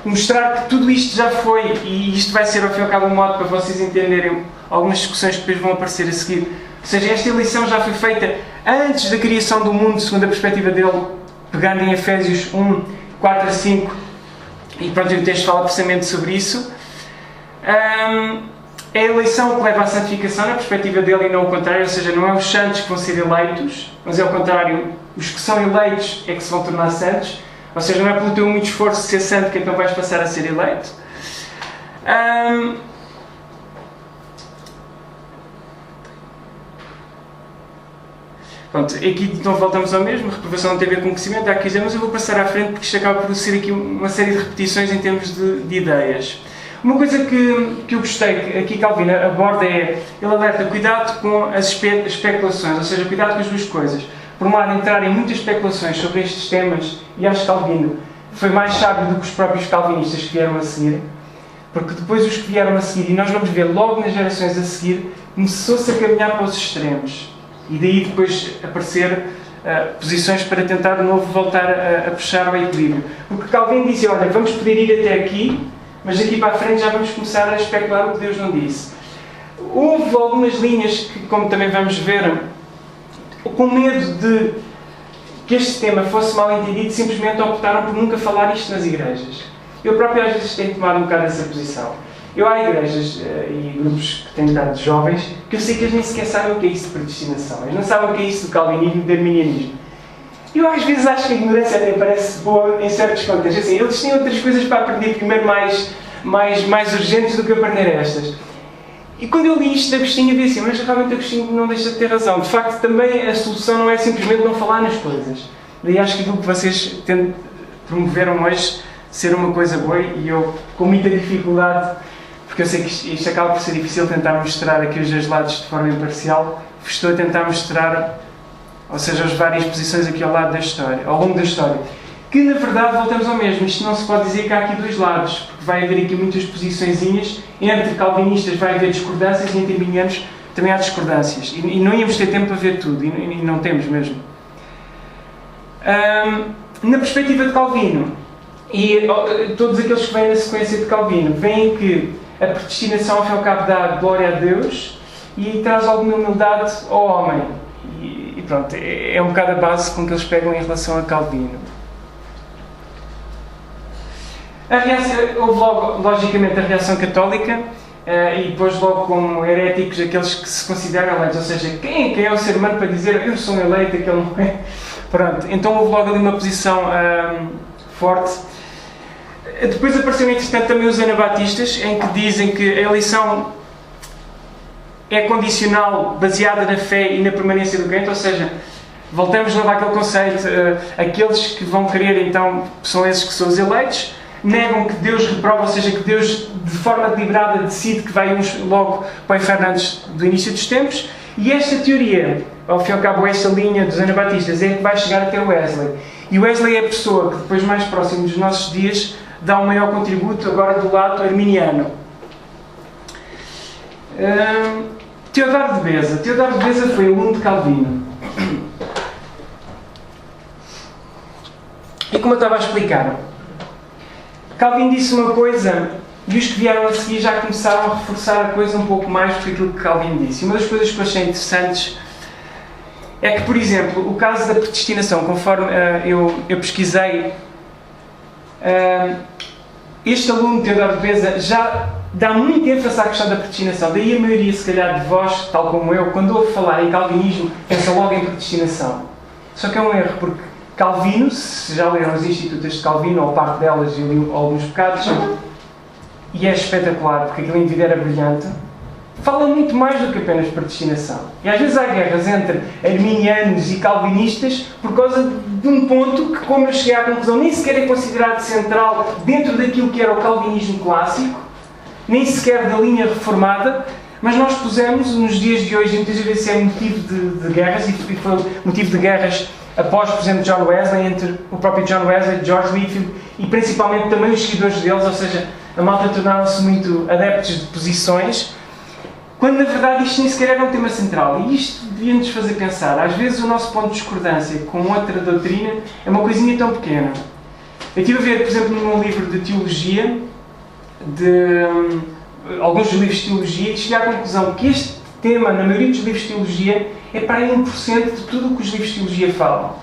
mostrar que tudo isto já foi, e isto vai ser ao fim e ao cabo um modo para vocês entenderem algumas discussões que depois vão aparecer a seguir. Ou seja, esta eleição já foi feita antes da criação do mundo, segundo a perspectiva dele, pegando em Efésios 1, 4 a 5, e pronto, o texto fala precisamente sobre isso. É a eleição que leva à santificação, na perspectiva dele, e não o contrário, ou seja, não é os santos que vão ser eleitos, mas é o contrário, os que são eleitos é que se vão tornar santos, ou seja, não é pelo teu muito esforço de ser santo que então vais passar a ser eleito. Pronto, aqui então voltamos ao mesmo, a reprovação não tem a ver com conhecimento, há que dizer, mas eu vou passar à frente porque isto acaba por ser aqui uma série de repetições em termos de ideias. Uma coisa que eu gostei, que aqui Calvino aborda ele alerta, cuidado com as especulações, ou seja, cuidado com as duas coisas. Por um lado, entrar em muitas especulações sobre estes temas, e acho que Calvino foi mais sábio do que os próprios calvinistas que vieram a seguir, porque depois os que vieram a seguir, e nós vamos ver logo nas gerações a seguir, começou-se a caminhar para os extremos. E daí depois aparecer posições para tentar de novo voltar a puxar ao equilíbrio. Porque Calvino dizia, olha, vamos poder ir até aqui, mas daqui para a frente já vamos começar a especular o que Deus não disse. Houve algumas linhas que, como também vamos ver, com medo de que este tema fosse mal entendido, simplesmente optaram por nunca falar isto nas igrejas. Eu próprio às vezes tenho tomado um bocado essa posição. Eu há igrejas e grupos que têm dado jovens que eu sei que eles nem sequer sabem o que é isso de predestinação. Eles não sabem o que é isso do calvinismo e do arminianismo. Eu às vezes acho que a ignorância até parece boa em certos contextos. Assim, eles têm outras coisas para aprender primeiro mais urgentes do que aprender estas. E quando eu li isto de Agostinho, eu vi assim, mas realmente Agostinho não deixa de ter razão. De facto, também a solução não é simplesmente não falar nas coisas. Daí acho que aquilo que vocês promoveram hoje ser uma coisa boa, e eu, com muita dificuldade, porque eu sei que isto acaba por ser difícil tentar mostrar aqui os dois lados de forma imparcial, estou a tentar mostrar, ou seja, as várias posições aqui ao lado da história, ao longo da história. Que, na verdade, voltamos ao mesmo. Isto não se pode dizer que há aqui dois lados, porque vai haver aqui muitas posiçõezinhas. Entre calvinistas vai haver discordâncias e entre arminianos também há discordâncias. E não íamos ter tempo para ver tudo, e não temos mesmo. Na perspectiva de Calvino, e todos aqueles que vêm na sequência de Calvino, veem que a predestinação, ao fim e ao cabo, dá glória a Deus e traz alguma humildade ao homem. E pronto, é um bocado a base com que eles pegam em relação a Calvino. Houve logo, logicamente, a reação católica e depois logo como heréticos aqueles que se consideram eleitos, ou seja, quem é o ser humano para dizer eu sou um eleito, aquele não é? Pronto, então houve logo ali uma posição forte. Depois apareceram, entretanto, também os anabatistas, em que dizem que a eleição é condicional, baseada na fé e na permanência do crente, ou seja, voltamos lá àquele conceito, aqueles que vão querer, então, são esses que são os eleitos, negam que Deus reprova, ou seja, que Deus, de forma deliberada, decide que vai uns logo para o inferno antes do início dos tempos, e esta teoria, ao fim e ao cabo, esta linha dos anabatistas, é que vai chegar até o Wesley. E o Wesley é a pessoa que, depois, mais próximo dos nossos dias, dá um maior contributo agora do lado arminiano. Teodoro de Beza. Teodoro de Beza foi aluno de Calvino. E como eu estava a explicar, Calvino disse uma coisa e os que vieram a seguir já começaram a reforçar a coisa um pouco mais do que aquilo que Calvino disse. E uma das coisas que eu achei interessantes é que, por exemplo, o caso da predestinação, conforme eu pesquisei, este aluno, Teodoro de Beza, já dá muito ênfase à questão da predestinação. Daí a maioria, se calhar, de vós, tal como eu, quando ouve falar em calvinismo, pensa logo em predestinação. Só que é um erro, porque Calvino, se já leram as Institutas de Calvino, ou parte delas, eu li alguns bocados, e é espetacular, porque aquilo em vida era brilhante, fala muito mais do que apenas predestinação. E às vezes há guerras entre arminianos e calvinistas por causa de um ponto que, como eu cheguei à conclusão, nem sequer é considerado central dentro daquilo que era o calvinismo clássico, nem sequer da linha reformada, mas nós pusemos nos dias de hoje, muitas vezes é motivo de guerras, e foi motivo de guerras após, por exemplo, John Wesley, entre o próprio John Wesley, George Whitefield e principalmente também os seguidores deles, ou seja, a malta tornaram-se muito adeptos de posições, quando na verdade isto nem sequer era um tema central. E isto devia-nos fazer pensar. Às vezes o nosso ponto de discordância com outra doutrina é uma coisinha tão pequena. Eu estive a ver, por exemplo, num livro de teologia, alguns livros de teologia, e cheguei à conclusão que este tema, na maioria dos livros de teologia, é para aí 1% de tudo o que os livros de teologia falam.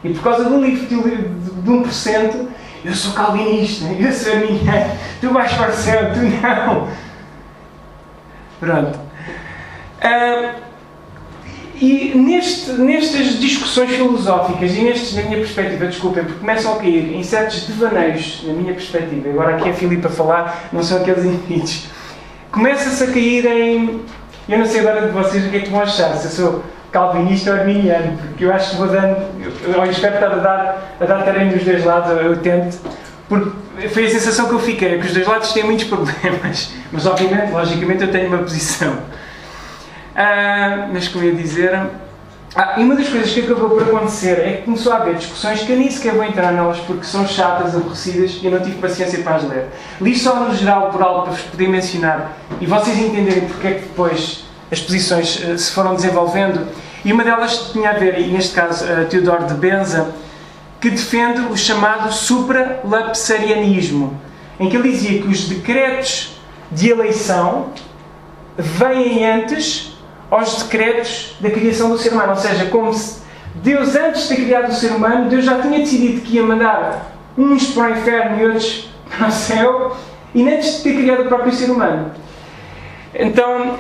E por causa de um livro de 1%, eu sou calvinista, eu sou arminiano, tu vais para o céu, tu não. Pronto. E nestas discussões filosóficas e na minha perspectiva, desculpem, porque começam a cair em certos devaneios, na minha perspectiva, agora aqui a Filipe a falar, não são aqueles indivíduos, começa-se a cair em... Eu não sei agora de vocês o que é que vão achar, se eu sou calvinista ou arminiano, porque eu acho que vou dando... Eu espero estar a dar terreno dos dois lados, eu tento, porque foi a sensação que eu fiquei, é que os dois lados têm muitos problemas, mas obviamente, logicamente, eu tenho uma posição. Mas como eu ia dizer... e uma das coisas que acabou por acontecer é que começou a haver discussões que eu nem sequer vou entrar nelas porque são chatas, aborrecidas e eu não tive paciência para as ler. Li só no geral por algo para vos poder mencionar e vocês entenderem porque é que depois as posições se foram desenvolvendo. E uma delas tinha a ver, e neste caso Teodoro de Beza, que defende o chamado supralapsarianismo, em que ele dizia que os decretos de eleição vêm antes aos decretos da criação do ser humano. Ou seja, como se Deus, antes de ter criado o ser humano, Deus já tinha decidido que ia mandar uns para o inferno e outros para o céu, e antes de ter criado o próprio ser humano. Então,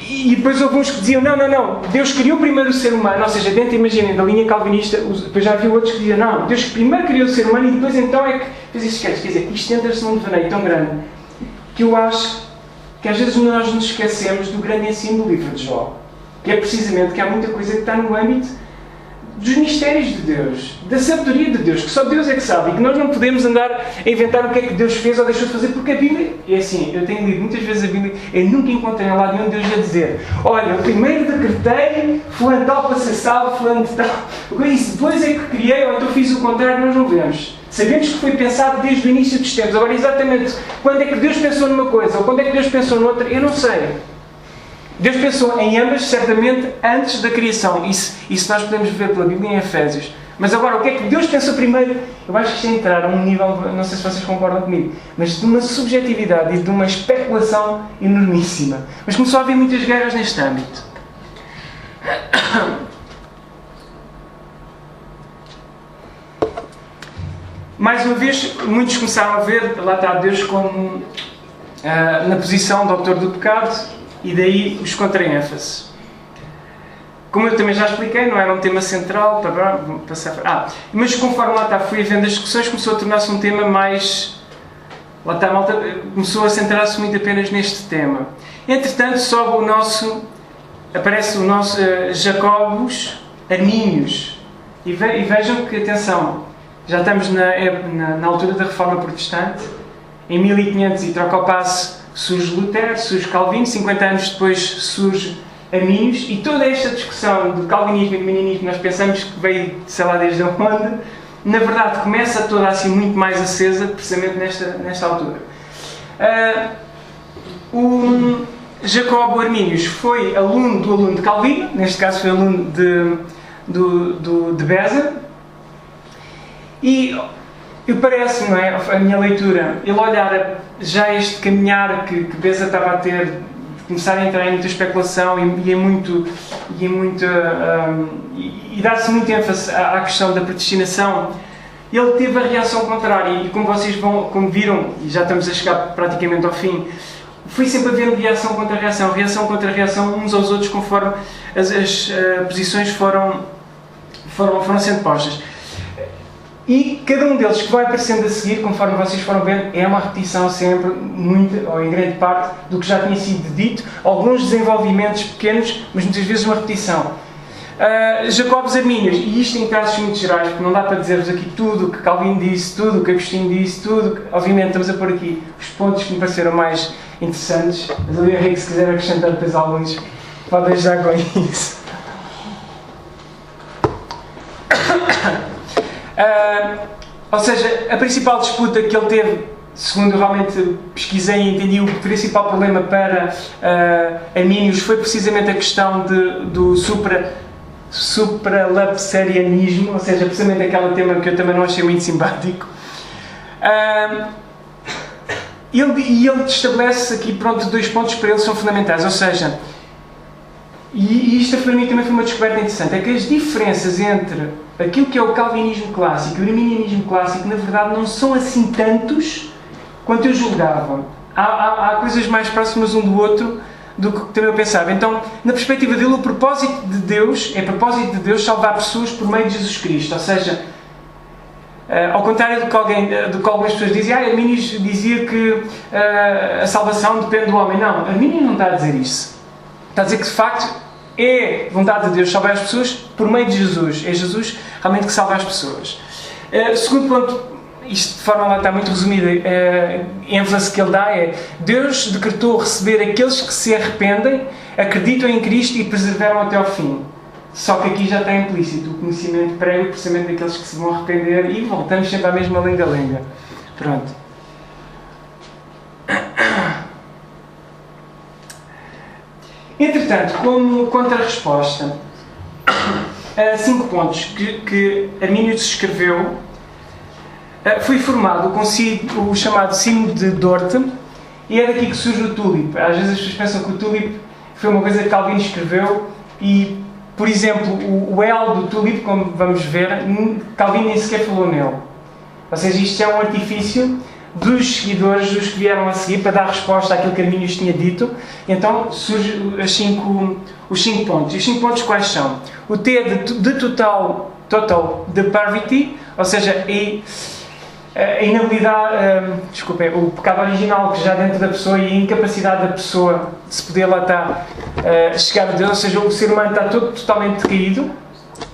e depois houve uns que diziam, não, Deus criou primeiro o ser humano, ou seja, dentro, imaginem, da linha calvinista, depois já havia outros que diziam, não, Deus primeiro criou o ser humano e depois então é que fez estes esquetes. Quer dizer, isto entra-se num devaneio tão grande, que eu acho que às vezes nós nos esquecemos do grande ensino do livro de Jó, que é precisamente que há muita coisa que está no âmbito dos mistérios de Deus, da sabedoria de Deus, que só Deus é que sabe, e que nós não podemos andar a inventar o que é que Deus fez ou deixou de fazer, porque a Bíblia, é assim, eu tenho lido muitas vezes a Bíblia, eu nunca encontrei lá nenhum Deus a dizer, olha, eu primeiro decretei, fulano tal para ser salvo, fulano de tal, isso depois é que criei, ou então fiz o contrário, nós não vemos. Sabemos que foi pensado desde o início dos tempos. Agora, exatamente quando é que Deus pensou numa coisa ou quando é que Deus pensou noutra, eu não sei. Deus pensou em ambas, certamente, antes da criação. Isso nós podemos ver pela Bíblia em Efésios. Mas agora, o que é que Deus pensou primeiro? Eu acho que isto é entrar a um nível, não sei se vocês concordam comigo, mas de uma subjetividade e de uma especulação enormíssima. Mas começou a haver muitas guerras neste âmbito. mais uma vez, muitos começaram a ver, lá está, Deus como na posição do autor do pecado, e daí os contra-ênfases. Como eu também já expliquei, não era um tema central, mas conforme lá está, fui havendo as discussões, começou a tornar-se um tema mais... Lá está, a malta começou a centrar-se muito apenas neste tema. Entretanto, aparece o nosso Jacobus Arminius. E vejam que, atenção, já estamos na altura da Reforma Protestante. Em 1500 e troca o passo, surge Lutero, surge Calvino, 50 anos depois surge Arminius, e toda esta discussão do calvinismo e do arminianismo, nós pensamos que veio, sei lá, desde onde, na verdade começa toda assim muito mais acesa, precisamente nesta altura. O Jacobo Arminius foi aluno de Calvino, neste caso foi aluno de Beza, e parece, não é, a minha leitura, ele olhar já este caminhar que Beza estava a ter, de começar a entrar em muita especulação e dar-se muito ênfase à questão da predestinação, ele teve a reação contrária, e como viram, e já estamos a chegar praticamente ao fim, foi sempre havendo reação contra reação uns aos outros, conforme as posições foram sendo postas. E cada um deles que vai aparecendo a seguir, conforme vocês foram vendo, é uma repetição sempre, muito, ou em grande parte, do que já tinha sido dito, alguns desenvolvimentos pequenos, mas muitas vezes uma repetição. Jacobus Arminius, e isto em traços muito gerais, porque não dá para dizer-vos aqui tudo o que Calvino disse, tudo o que Agostinho disse, obviamente estamos a pôr aqui os pontos que me pareceram mais interessantes, mas ali Henrique, se quiser acrescentar depois alguns, pode já com isso. Ou seja, a principal disputa que ele teve, segundo eu realmente pesquisei e entendi, o principal problema para Arminius foi precisamente a questão do supralapsarianismo, ou seja, precisamente aquele tema que eu também não achei muito simpático. Ele estabelece aqui, pronto, 2 pontos para ele são fundamentais, ou seja, e isto para mim também foi uma descoberta interessante, é que as diferenças entre aquilo que é o calvinismo clássico e o arminianismo clássico, na verdade, não são assim tantos quanto eu julgava. Há coisas mais próximas um do outro do que também eu pensava. Então, na perspectiva dele, o propósito de Deus é propósito de Deus salvar pessoas por meio de Jesus Cristo, ou seja, ao contrário do que algumas pessoas dizem, Arminius dizia que a salvação depende do homem. Não, Arminius não está a dizer isso. Está a dizer que, de facto, é vontade de Deus salvar as pessoas por meio de Jesus. É Jesus realmente que salva as pessoas. Segundo ponto, isto de forma lá está muito resumida, a ênfase que ele dá é: Deus decretou receber aqueles que se arrependem, acreditam em Cristo e perseveram até ao fim. Só que aqui já está implícito o conhecimento prévio, precisamente daqueles que se vão arrepender, e voltamos sempre à mesma lenga-lenga. Pronto. Entretanto, como contra-resposta a 5 pontos que Arminius escreveu, foi formado o chamado Sínodo de Dort, e é daqui que surge o Tulip. Às vezes as pessoas pensam que o Tulip foi uma coisa que Calvino escreveu e, por exemplo, o L do Tulip, como vamos ver, Calvino nem sequer falou nele. Ou seja, isto é um artifício dos seguidores, dos que vieram a seguir, para dar resposta àquilo que Arminius tinha dito. Então surgem os 5 pontos. E os 5 pontos quais são? O T de total depravity, ou seja, a inabilidade, o pecado original que já dentro da pessoa e a incapacidade da pessoa de se poder lá estar chegar a Deus, ou seja, o ser humano está todo totalmente decaído.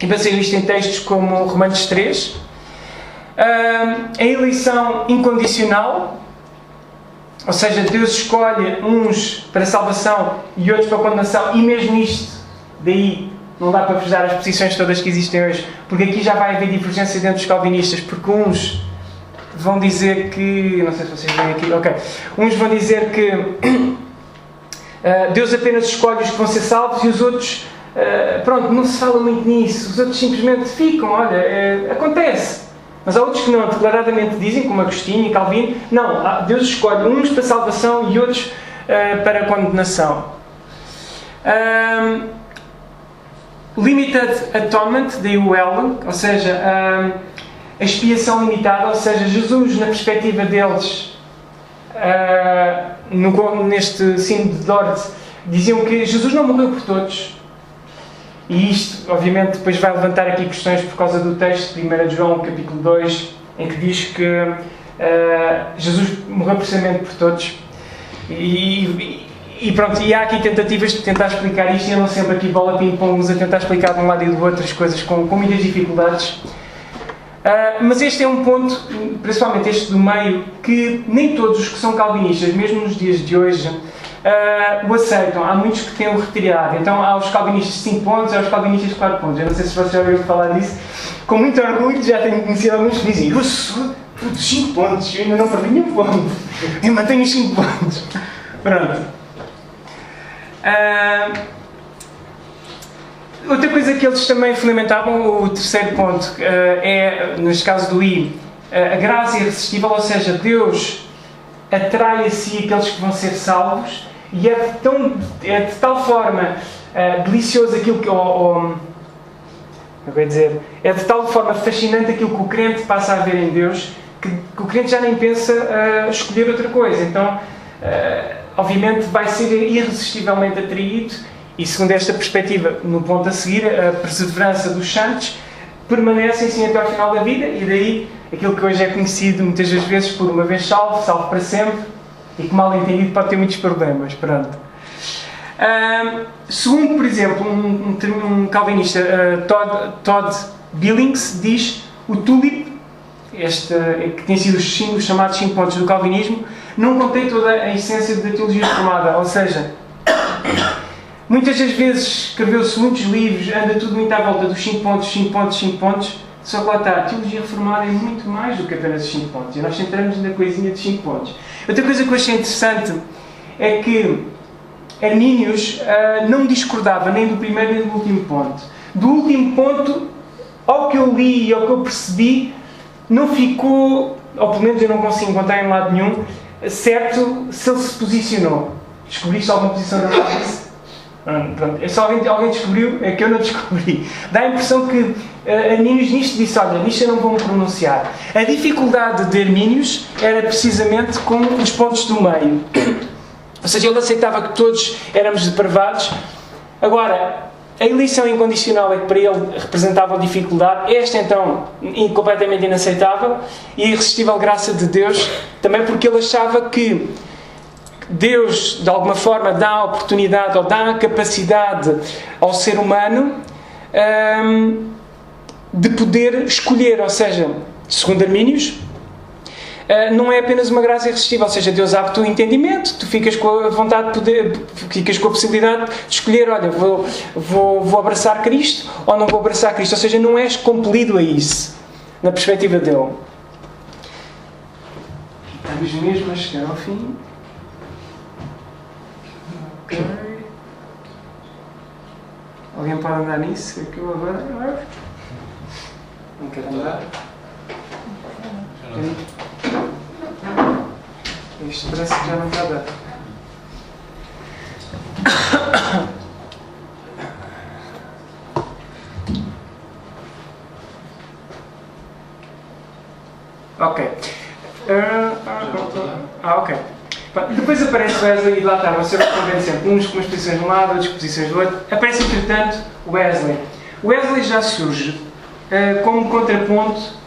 E baseio isto em textos como Romanos 3. A eleição incondicional, ou seja, Deus escolhe uns para salvação e outros para condenação, e mesmo isto, daí não dá para vos dar as posições todas que existem hoje, porque aqui já vai haver divergência dentro dos calvinistas, porque uns vão dizer que, não sei se vocês veem aqui, ok, uns vão dizer que Deus apenas escolhe os que vão ser salvos, e os outros, pronto, não se fala muito nisso, os outros simplesmente ficam, olha, acontece. Mas há outros que não, declaradamente dizem, como Agostinho e Calvino, não, Deus escolhe uns para salvação e outros para condenação. Limited Atonement, daí o L, ou seja, a expiação limitada, ou seja, Jesus, na perspectiva deles, neste sino de Dort, diziam que Jesus não morreu por todos. E isto, obviamente, depois vai levantar aqui questões por causa do texto de 1 João, capítulo 2, em que diz que Jesus morreu precisamente por todos. E pronto, e há aqui tentativas de tentar explicar isto, e andam sempre aqui bola ping-pongs a tentar explicar de um lado e do outro as coisas com muitas dificuldades. Mas este é um ponto, principalmente este do meio, que nem todos os que são calvinistas, mesmo nos dias de hoje, o aceitam. Há muitos que têm o retirado. Então há os calvinistas de 5 pontos, há os calvinistas de 4 pontos. Eu não sei se vocês já ouviram falar disso. Com muito orgulho já tenho conhecido alguns que dizem: eu sou dos 5 pontos, eu ainda não perdi nenhum ponto. Eu mantenho os 5 pontos. Pronto. Outra coisa que eles também fundamentavam, o terceiro ponto, é, neste caso do I, a graça irresistível, ou seja, Deus atrai a si aqueles que vão ser salvos, e é de tal forma delicioso aquilo que... é de tal forma fascinante aquilo que o crente passa a ver em Deus, que o crente já nem pensa escolher outra coisa. Então, obviamente, vai ser irresistivelmente atraído. E segundo esta perspectiva, no ponto a seguir, a perseverança dos santos permanece assim até ao final da vida, e daí aquilo que hoje é conhecido muitas das vezes por uma vez salvo, salvo para sempre, e que mal entendido pode ter muitos problemas. Pronto. Segundo, por exemplo, um calvinista, Todd Billings, diz: o tulip, que tem sido os chamados 5 pontos do calvinismo, não contém toda a essência da teologia reformada, ou seja, muitas das vezes escreveu-se muitos livros, anda tudo muito à volta dos 5 pontos, 5 pontos, 5 pontos, só que lá está, a teologia reformada é muito mais do que apenas os 5 pontos, e nós centramos na coisinha de 5 pontos. Outra coisa que eu achei interessante é que Arminius não discordava nem do primeiro nem do último ponto. Do último ponto, ao que eu li e ao que eu percebi, não ficou, ou pelo menos eu não consigo encontrar em lado nenhum, certo se ele se posicionou. Descobriste alguma posição da Clarice? Pronto. Se alguém descobriu, é que eu não descobri. Dá a impressão que Arminius nisto disse: olha, nisto eu não vou me pronunciar. A dificuldade de Arminius era precisamente com os pontos do meio. Ou seja, ele aceitava que todos éramos depravados. Agora, a eleição incondicional é que para ele representava dificuldade. Esta, então, completamente inaceitável. E a irresistível graça de Deus, também porque ele achava que Deus, de alguma forma, dá a oportunidade ou dá a capacidade ao ser humano de poder escolher. Ou seja, segundo Arminius, não é apenas uma graça irresistível, ou seja, Deus abre o teu entendimento, tu ficas com a vontade de poder, ficas com a possibilidade de escolher: olha, vou abraçar Cristo ou não vou abraçar Cristo. Ou seja, não és compelido a isso, na perspectiva dele. Estamos mesmo a chegar ao fim. Ok. Alguém pode andar nisso? É que eu agora... Não quero andar. Isto parece que já não está a dar. Ok. Ok. Depois aparece Wesley e lá está, você respondendo sempre, uns com umas posições de um lado, outros com posições do outro. Aparece, entretanto, Wesley. Wesley já surge como contraponto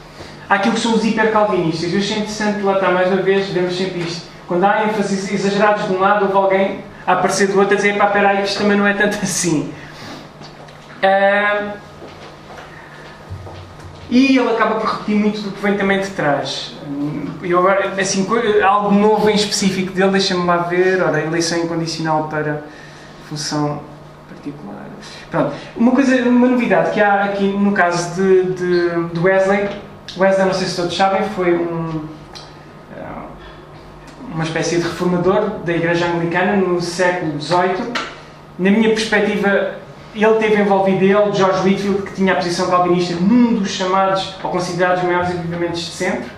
àquilo que são os hipercalvinistas. Eu achei interessante, lá está, mais uma vez, vemos sempre isto. Quando há ênfases exagerados de um lado, houve alguém a aparecer do outro a dizer: pá, peraí, que isto também não é tanto assim. E ele acaba por repetir muito do que vem também de trás. E agora, assim, algo novo em específico dele, deixa-me lá ver. Ora, eleição incondicional para função particular. Pronto. Uma novidade que há aqui no caso de Wesley. Wesley, não sei se todos sabem, foi uma espécie de reformador da Igreja Anglicana no século XVIII. Na minha perspectiva, ele teve envolvido George Whitefield, que tinha a posição calvinista num dos chamados ou considerados maiores avivamentos de sempre.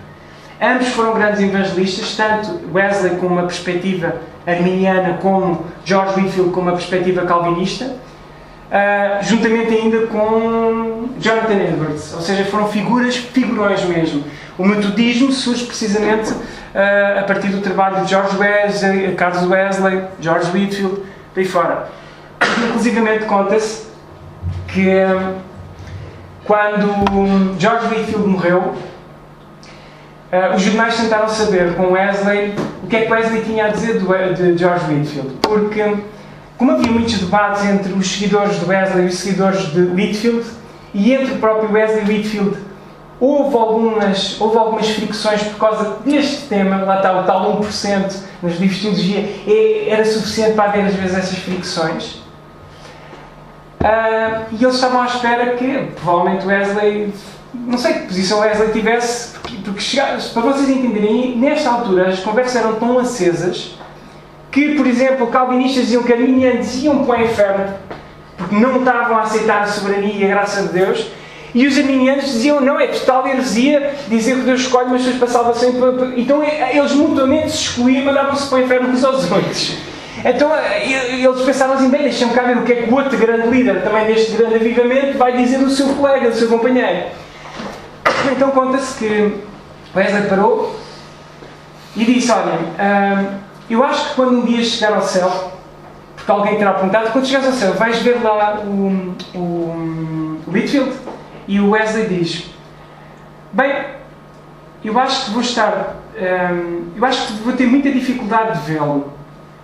Ambos foram grandes evangelistas, tanto Wesley com uma perspectiva arminiana como George Whitefield com uma perspectiva calvinista. juntamente ainda com Jonathan Edwards, ou seja, foram figurões mesmo. O metodismo surge precisamente a partir do trabalho de George Wesley, Carlos Wesley, George Whitefield, por aí fora. Inclusivamente conta-se que quando George Whitefield morreu, os jornais tentaram saber com Wesley o que é que Wesley tinha a dizer de George Whitefield, porque como havia muitos debates entre os seguidores de Wesley e os seguidores de Whitefield, e entre o próprio Wesley e Whitefield houve algumas fricções por causa deste tema, lá está o tal 1% nos livros de teologia, era suficiente para haver às vezes essas fricções. E eles estavam à espera que, provavelmente, Wesley, não sei que posição Wesley tivesse, porque para vocês entenderem, nesta altura as conversas eram tão acesas que, por exemplo, calvinistas diziam que arminianos iam para o inferno porque não estavam a aceitar a soberania e a graça de Deus, e os arminianos diziam não, é total heresia dizer que Deus escolhe umas pessoas para a salvação. Então eles mutuamente se excluíam e mandavam-se para o inferno uns aos outros. Então eles pensaram assim, bem, deixa-me cá ver o que é que o outro grande líder, também deste grande avivamento, vai dizer do seu colega, do seu companheiro. Então conta-se que Wesley parou e disse, olha, eu acho que quando um dia chegar ao céu, porque alguém terá perguntado, quando chegares ao céu, vais ver lá o Whitefield? E o Wesley diz, bem, eu acho que vou ter muita dificuldade de vê-lo,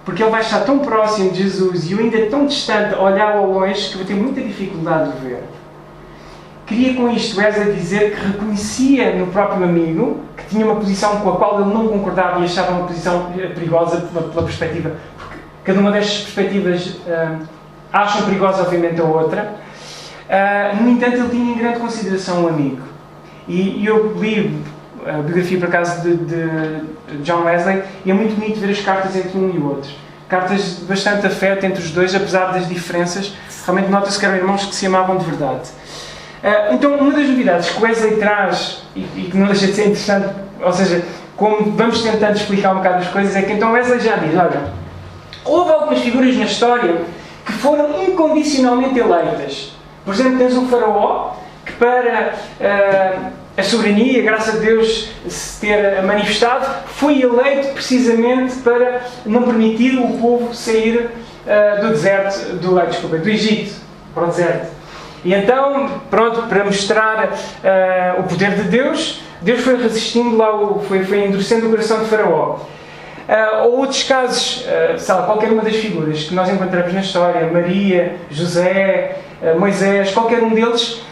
porque ele vai estar tão próximo de Jesus e eu ainda tão distante a olhar ao longe que vou ter muita dificuldade de ver. Queria com isto Wesley dizer que reconhecia no próprio amigo que tinha uma posição com a qual ele não concordava e achava uma posição perigosa pela perspectiva, porque cada uma destas perspectivas acham perigosa obviamente a outra. No entanto, ele tinha em grande consideração o amigo. E eu li a biografia, por acaso, de John Wesley, e é muito bonito ver as cartas entre um e o outro. Cartas de bastante afeto entre os dois, apesar das diferenças. Realmente nota-se que eram irmãos que se amavam de verdade. Então, uma das novidades que Wesley traz, e que não deixa de ser interessante, ou seja, como vamos tentando explicar um bocado as coisas, é que então Wesley já diz, olha, houve algumas figuras na história que foram incondicionalmente eleitas. Por exemplo, tens um faraó que para a soberania e a graça de Deus se ter manifestado, foi eleito precisamente para não permitir o povo sair do Egito para o deserto. E então, pronto, para mostrar o poder de Deus, Deus foi resistindo lá, foi endurecendo o coração de faraó. Ou outros casos, qualquer uma das figuras que nós encontramos na história, Maria, José, Moisés, qualquer um deles,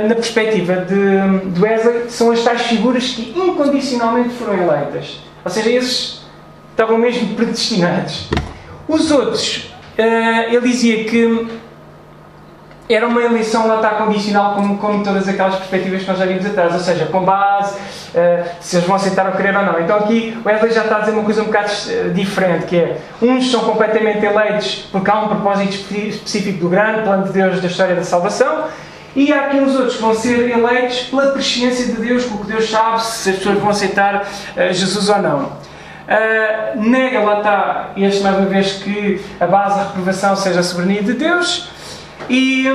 na perspectiva de Wesley, são as tais figuras que incondicionalmente foram eleitas. Ou seja, esses estavam mesmo predestinados. Os outros, ele dizia que era uma eleição lá está condicional, como todas aquelas perspectivas que nós já vimos atrás, ou seja, com base, se eles vão aceitar ou querer ou não. Então aqui Wesley já está a dizer uma coisa um bocado diferente, que é, uns são completamente eleitos porque há um propósito específico do grande plano de Deus da história da salvação, e há aqui uns outros que vão ser eleitos pela presciência de Deus, porque Deus sabe se as pessoas vão aceitar Jesus ou não. Nega, lá está, este mais uma vez, que a base da reprovação seja a soberania de Deus. E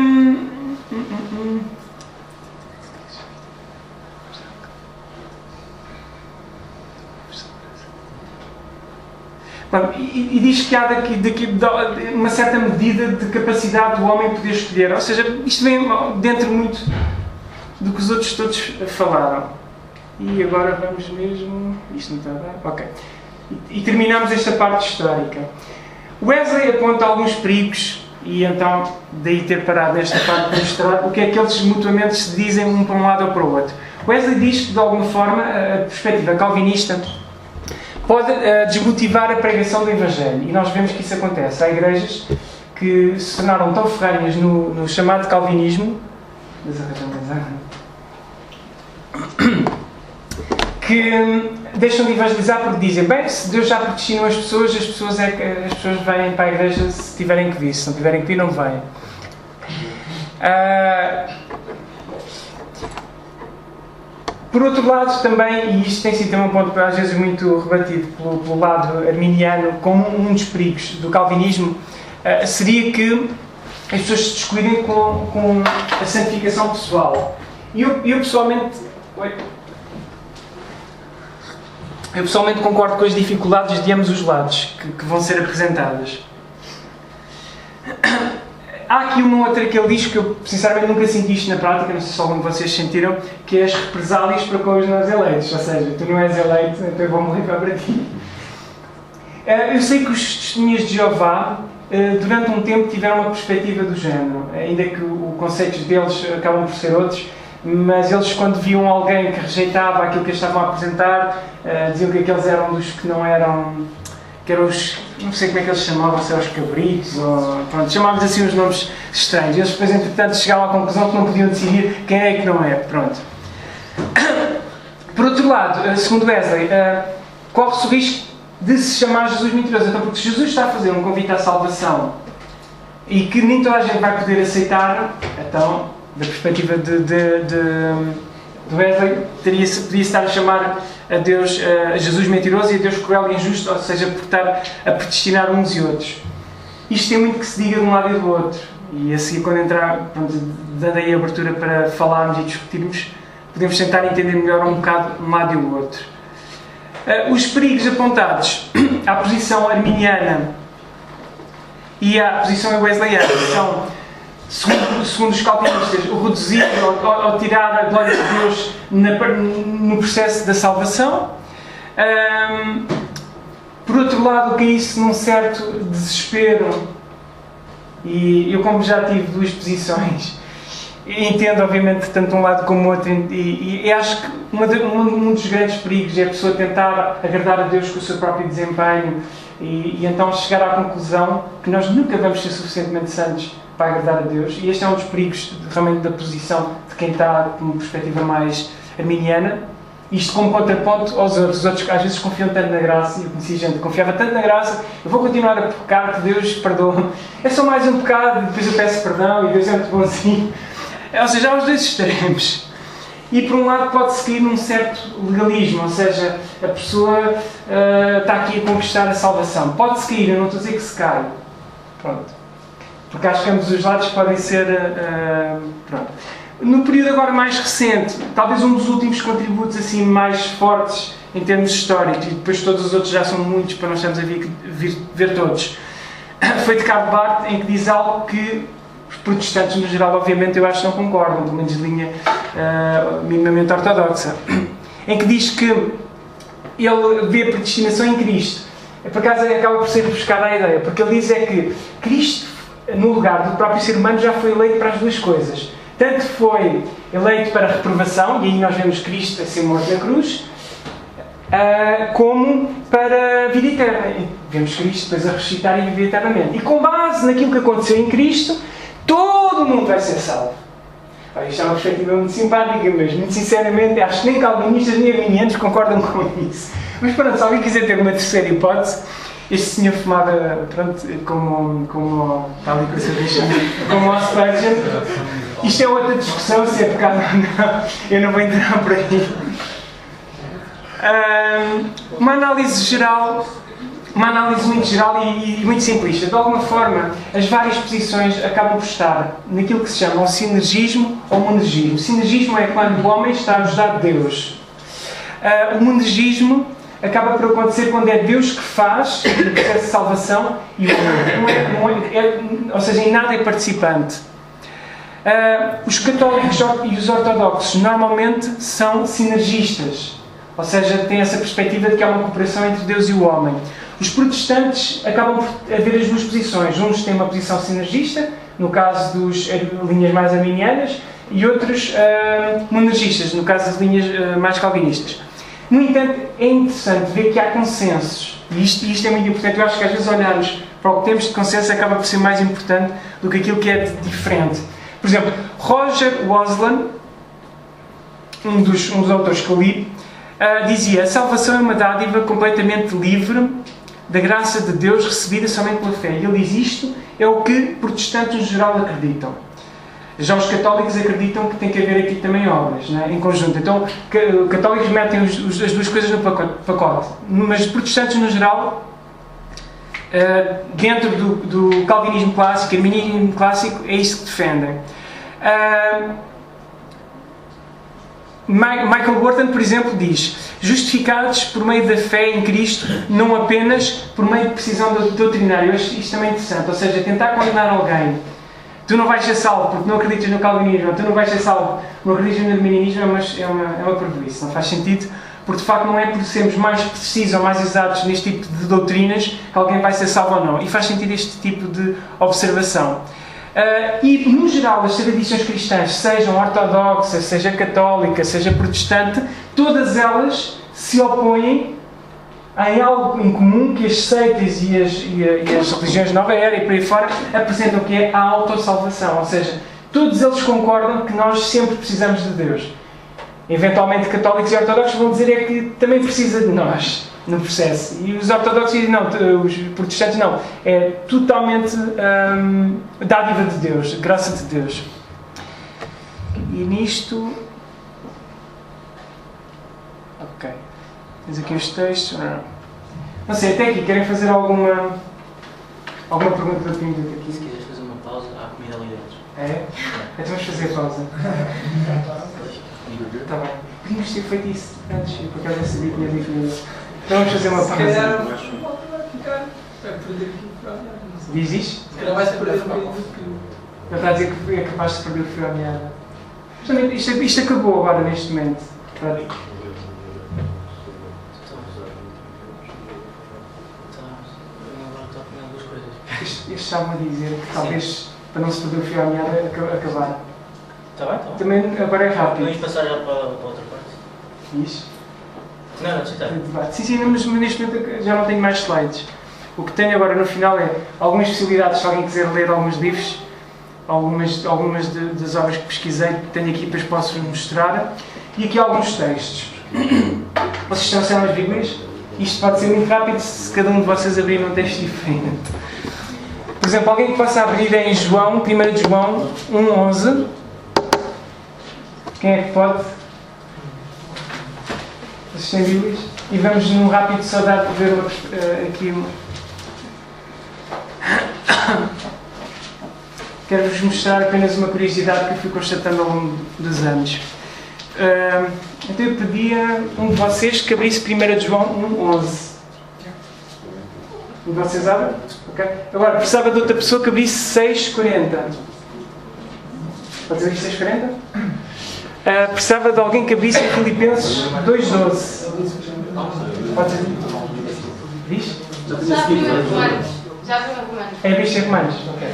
diz que há daqui uma certa medida de capacidade do homem poder escolher. Ou seja, isto vem dentro muito do que os outros todos falaram. E agora vamos mesmo... Isto não está a dar? Ok. E terminamos esta parte histórica. Wesley aponta alguns perigos. E então, daí ter parado nesta parte para mostrar o que é que eles mutuamente se dizem um para um lado ou para o outro. Wesley diz que, de alguma forma, a perspectiva calvinista pode desmotivar a pregação do Evangelho. E nós vemos que isso acontece. Há igrejas que se tornaram tão ferrenhas no chamado calvinismo que deixam de evangelizar porque dizem, bem, se Deus já predestinou as pessoas vêm para a igreja se tiverem que vir, se não tiverem que vir, não vêm. Por outro lado, também, e isto tem sido um ponto às vezes muito rebatido pelo lado arminiano, como um dos perigos do calvinismo, seria que as pessoas se descuidem com a santificação pessoal. E eu pessoalmente concordo com as dificuldades de ambos os lados que vão ser apresentadas. Há aqui uma outra que ele diz que eu sinceramente nunca senti isto na prática, não sei se algum de vocês sentiram, que é as represálias para com os não eleitos. Ou seja, tu não és eleito, então eu vou-me livrar para ti. Eu sei que os testemunhas de Jeová, durante um tempo, tiveram uma perspectiva do género, ainda que os conceitos deles acabam por ser outros, mas eles, quando viam alguém que rejeitava aquilo que eles estavam a apresentar, diziam que aqueles eram dos que não eram, que eram os, não sei como é que eles chamavam, se eram os cabritos, ou pronto, chamavam-lhes assim uns nomes estranhos. Eles depois, entretanto, chegavam à conclusão que não podiam decidir quem é e que não é, pronto. Por outro lado, segundo Wesley, corre-se o risco de se chamar Jesus mentiroso. Então, porque se Jesus está a fazer um convite à salvação e que nem toda a gente vai poder aceitar, então, da perspectiva de Wesley, podia estar a chamar a Deus, a Jesus mentiroso e a Deus cruel e injusto, ou seja, por estar a predestinar uns e outros. Isto tem muito que se diga de um lado e do outro. E a seguir, quando entrar, pronto, dando aí a abertura para falarmos e discutirmos, podemos tentar entender melhor um bocado um lado e o outro. Os perigos apontados à posição arminiana e à posição wesleyana são, segundo os calvinistas, o reduzir ou tirar a glória de Deus no processo da salvação. Por outro lado, cair-se num certo desespero, e eu, como já tive duas posições, entendo obviamente tanto um lado como o outro, e acho que um dos grandes perigos é a pessoa tentar agradar a Deus com o seu próprio desempenho e então chegar à conclusão que nós nunca vamos ser suficientemente santos para agradar a Deus, e este é um dos perigos realmente da posição de quem está com uma perspectiva mais arminiana, isto como contraponto aos outros. Os outros às vezes confiam tanto na graça, e eu conheci gente que confiava tanto na graça, eu vou continuar a pecar, que Deus perdoa, é só mais um pecado, depois eu peço perdão e Deus é muito bonzinho. Ou seja, há os dois extremos. E por um lado pode-se cair num certo legalismo, ou seja, a pessoa está aqui a conquistar a salvação. Pode-se cair, eu não estou a dizer que se cai. Pronto. Porque acho que ambos os lados podem ser... pronto. No período agora mais recente, talvez um dos últimos contributos assim mais fortes em termos históricos, e depois todos os outros já são muitos para nós estarmos a ver todos, foi de Karl Barth, em que diz algo que os protestantes, no geral, obviamente, eu acho que não concordam, pelo menos de linha minimamente ortodoxa, em que diz que ele vê a predestinação em Cristo. Por acaso acaba por ser buscada a ideia, porque ele diz é que Cristo, no lugar do próprio ser humano, já foi eleito para as duas coisas. Tanto foi eleito para a reprovação, e aí nós vemos Cristo a ser morto na cruz, como para a vida eterna. E vemos Cristo depois a ressuscitar e viver eternamente. E com base naquilo que aconteceu em Cristo, todo o mundo vai ser salvo. Isto é uma perspectiva muito simpática, mas muito sinceramente acho que nem calvinistas nem arminianos concordam com isso. Mas pronto, se alguém quiser ter uma terceira hipótese, este senhor fumava, pronto, como tal e como o Spurgeon. Isto é outra discussão, se é pecado ou não, eu não vou entrar por aí. Uma análise muito geral e muito simplista. De alguma forma, as várias posições acabam por estar naquilo que se chama o sinergismo ou monergismo. O sinergismo é quando o homem está a ajudar Deus. O monergismo acaba por acontecer quando é Deus que faz o processo de salvação e o homem, ou seja, em nada é participante. Os católicos e os ortodoxos normalmente são sinergistas, ou seja, têm essa perspectiva de que há uma cooperação entre Deus e o homem. Os protestantes acabam por haver as duas posições. Uns têm uma posição sinergista, no caso das linhas mais arminianas, e outros monergistas, no caso das linhas mais calvinistas. No entanto, é interessante ver que há consensos, e isto é muito importante. Eu acho que às vezes olharmos para o que temos de consenso acaba por ser mais importante do que aquilo que é diferente. Por exemplo, Roger Wasland, um dos autores que eu li, dizia: a salvação é uma dádiva completamente livre da graça de Deus recebida somente pela fé. E ele diz: isto é o que protestantes no geral acreditam. Já os católicos acreditam que tem que haver aqui também obras, né, em conjunto. Então, católicos metem as duas coisas no pacote. Mas protestantes no geral dentro do calvinismo clássico, arminianismo clássico, é isso que defendem. Michael Wharton, por exemplo, diz: justificados por meio da fé em Cristo, não apenas por meio de precisão doutrinária. Eu acho isto também interessante, ou seja, tentar condenar alguém. Tu não vais ser salvo porque não acreditas no calvinismo, tu não vais ser salvo porque não acreditas no arminianismo, é uma parvoíce, não faz sentido, porque de facto não é por sermos mais precisos ou mais exatos neste tipo de doutrinas que alguém vai ser salvo ou não, e faz sentido este tipo de observação. E no geral as tradições cristãs, sejam ortodoxas, seja católica, seja protestante, todas elas se opõem em algo em comum que as seitas e as religiões de nova era e por aí fora apresentam, que é a autossalvação, ou seja, todos eles concordam que nós sempre precisamos de Deus. Eventualmente católicos e ortodoxos vão dizer é que também precisa de nós no processo, e os ortodoxos dizem não, os protestantes não, é totalmente dádiva de Deus, graça de Deus. E nisto, ok, tens aqui os textos. Não sei, até aqui, querem fazer alguma pergunta da pinta aqui? Se quiseres fazer uma pausa, há comida ali dentro. É? Então vamos fazer a pausa. Está bem. Podíamos ter feito isso antes, por acaso eu sabia que tinha diferença. Então vamos fazer uma pausa. Diz isto? Se calhar vai ser perder um bocadinho. Ele está a dizer que é capaz de perder o fio à meada. Isto acabou agora, neste momento. Isto estava-me a dizer que talvez, para não se perder o fio à meada, acabar. Está bem, está bem. Também agora é rápido. Podemos passar já para outra parte? Diz? Não, está. Sim, mas neste momento já não tenho mais slides. O que tenho agora no final é algumas possibilidades, se alguém quiser ler alguns livros, algumas das obras que pesquisei, que tenho aqui, depois posso mostrar. E aqui alguns textos. Vocês estão a ser as Bíblias? Isto pode ser muito rápido se cada um de vocês abrir um texto diferente. Por exemplo, alguém que possa abrir em João, 1 de João 1:11. Quem é que pode? Vocês têm Bíblias? E vamos num rápido só dar para ver aqui. Quero-vos mostrar apenas uma curiosidade que eu fui constatando ao longo dos anos. Então eu pedia um de vocês que abrisse 1 de João 1:11. Um de vocês abre? Okay. Agora, precisava de outra pessoa que abrisse 6:40. Pode abrir 6:40? Precisava de alguém que abrisse Filipenses 2:12. Pode abrir? Diz? Já abriu Romanos. Já abriu Romanos. É abriste em Romanos? Ok.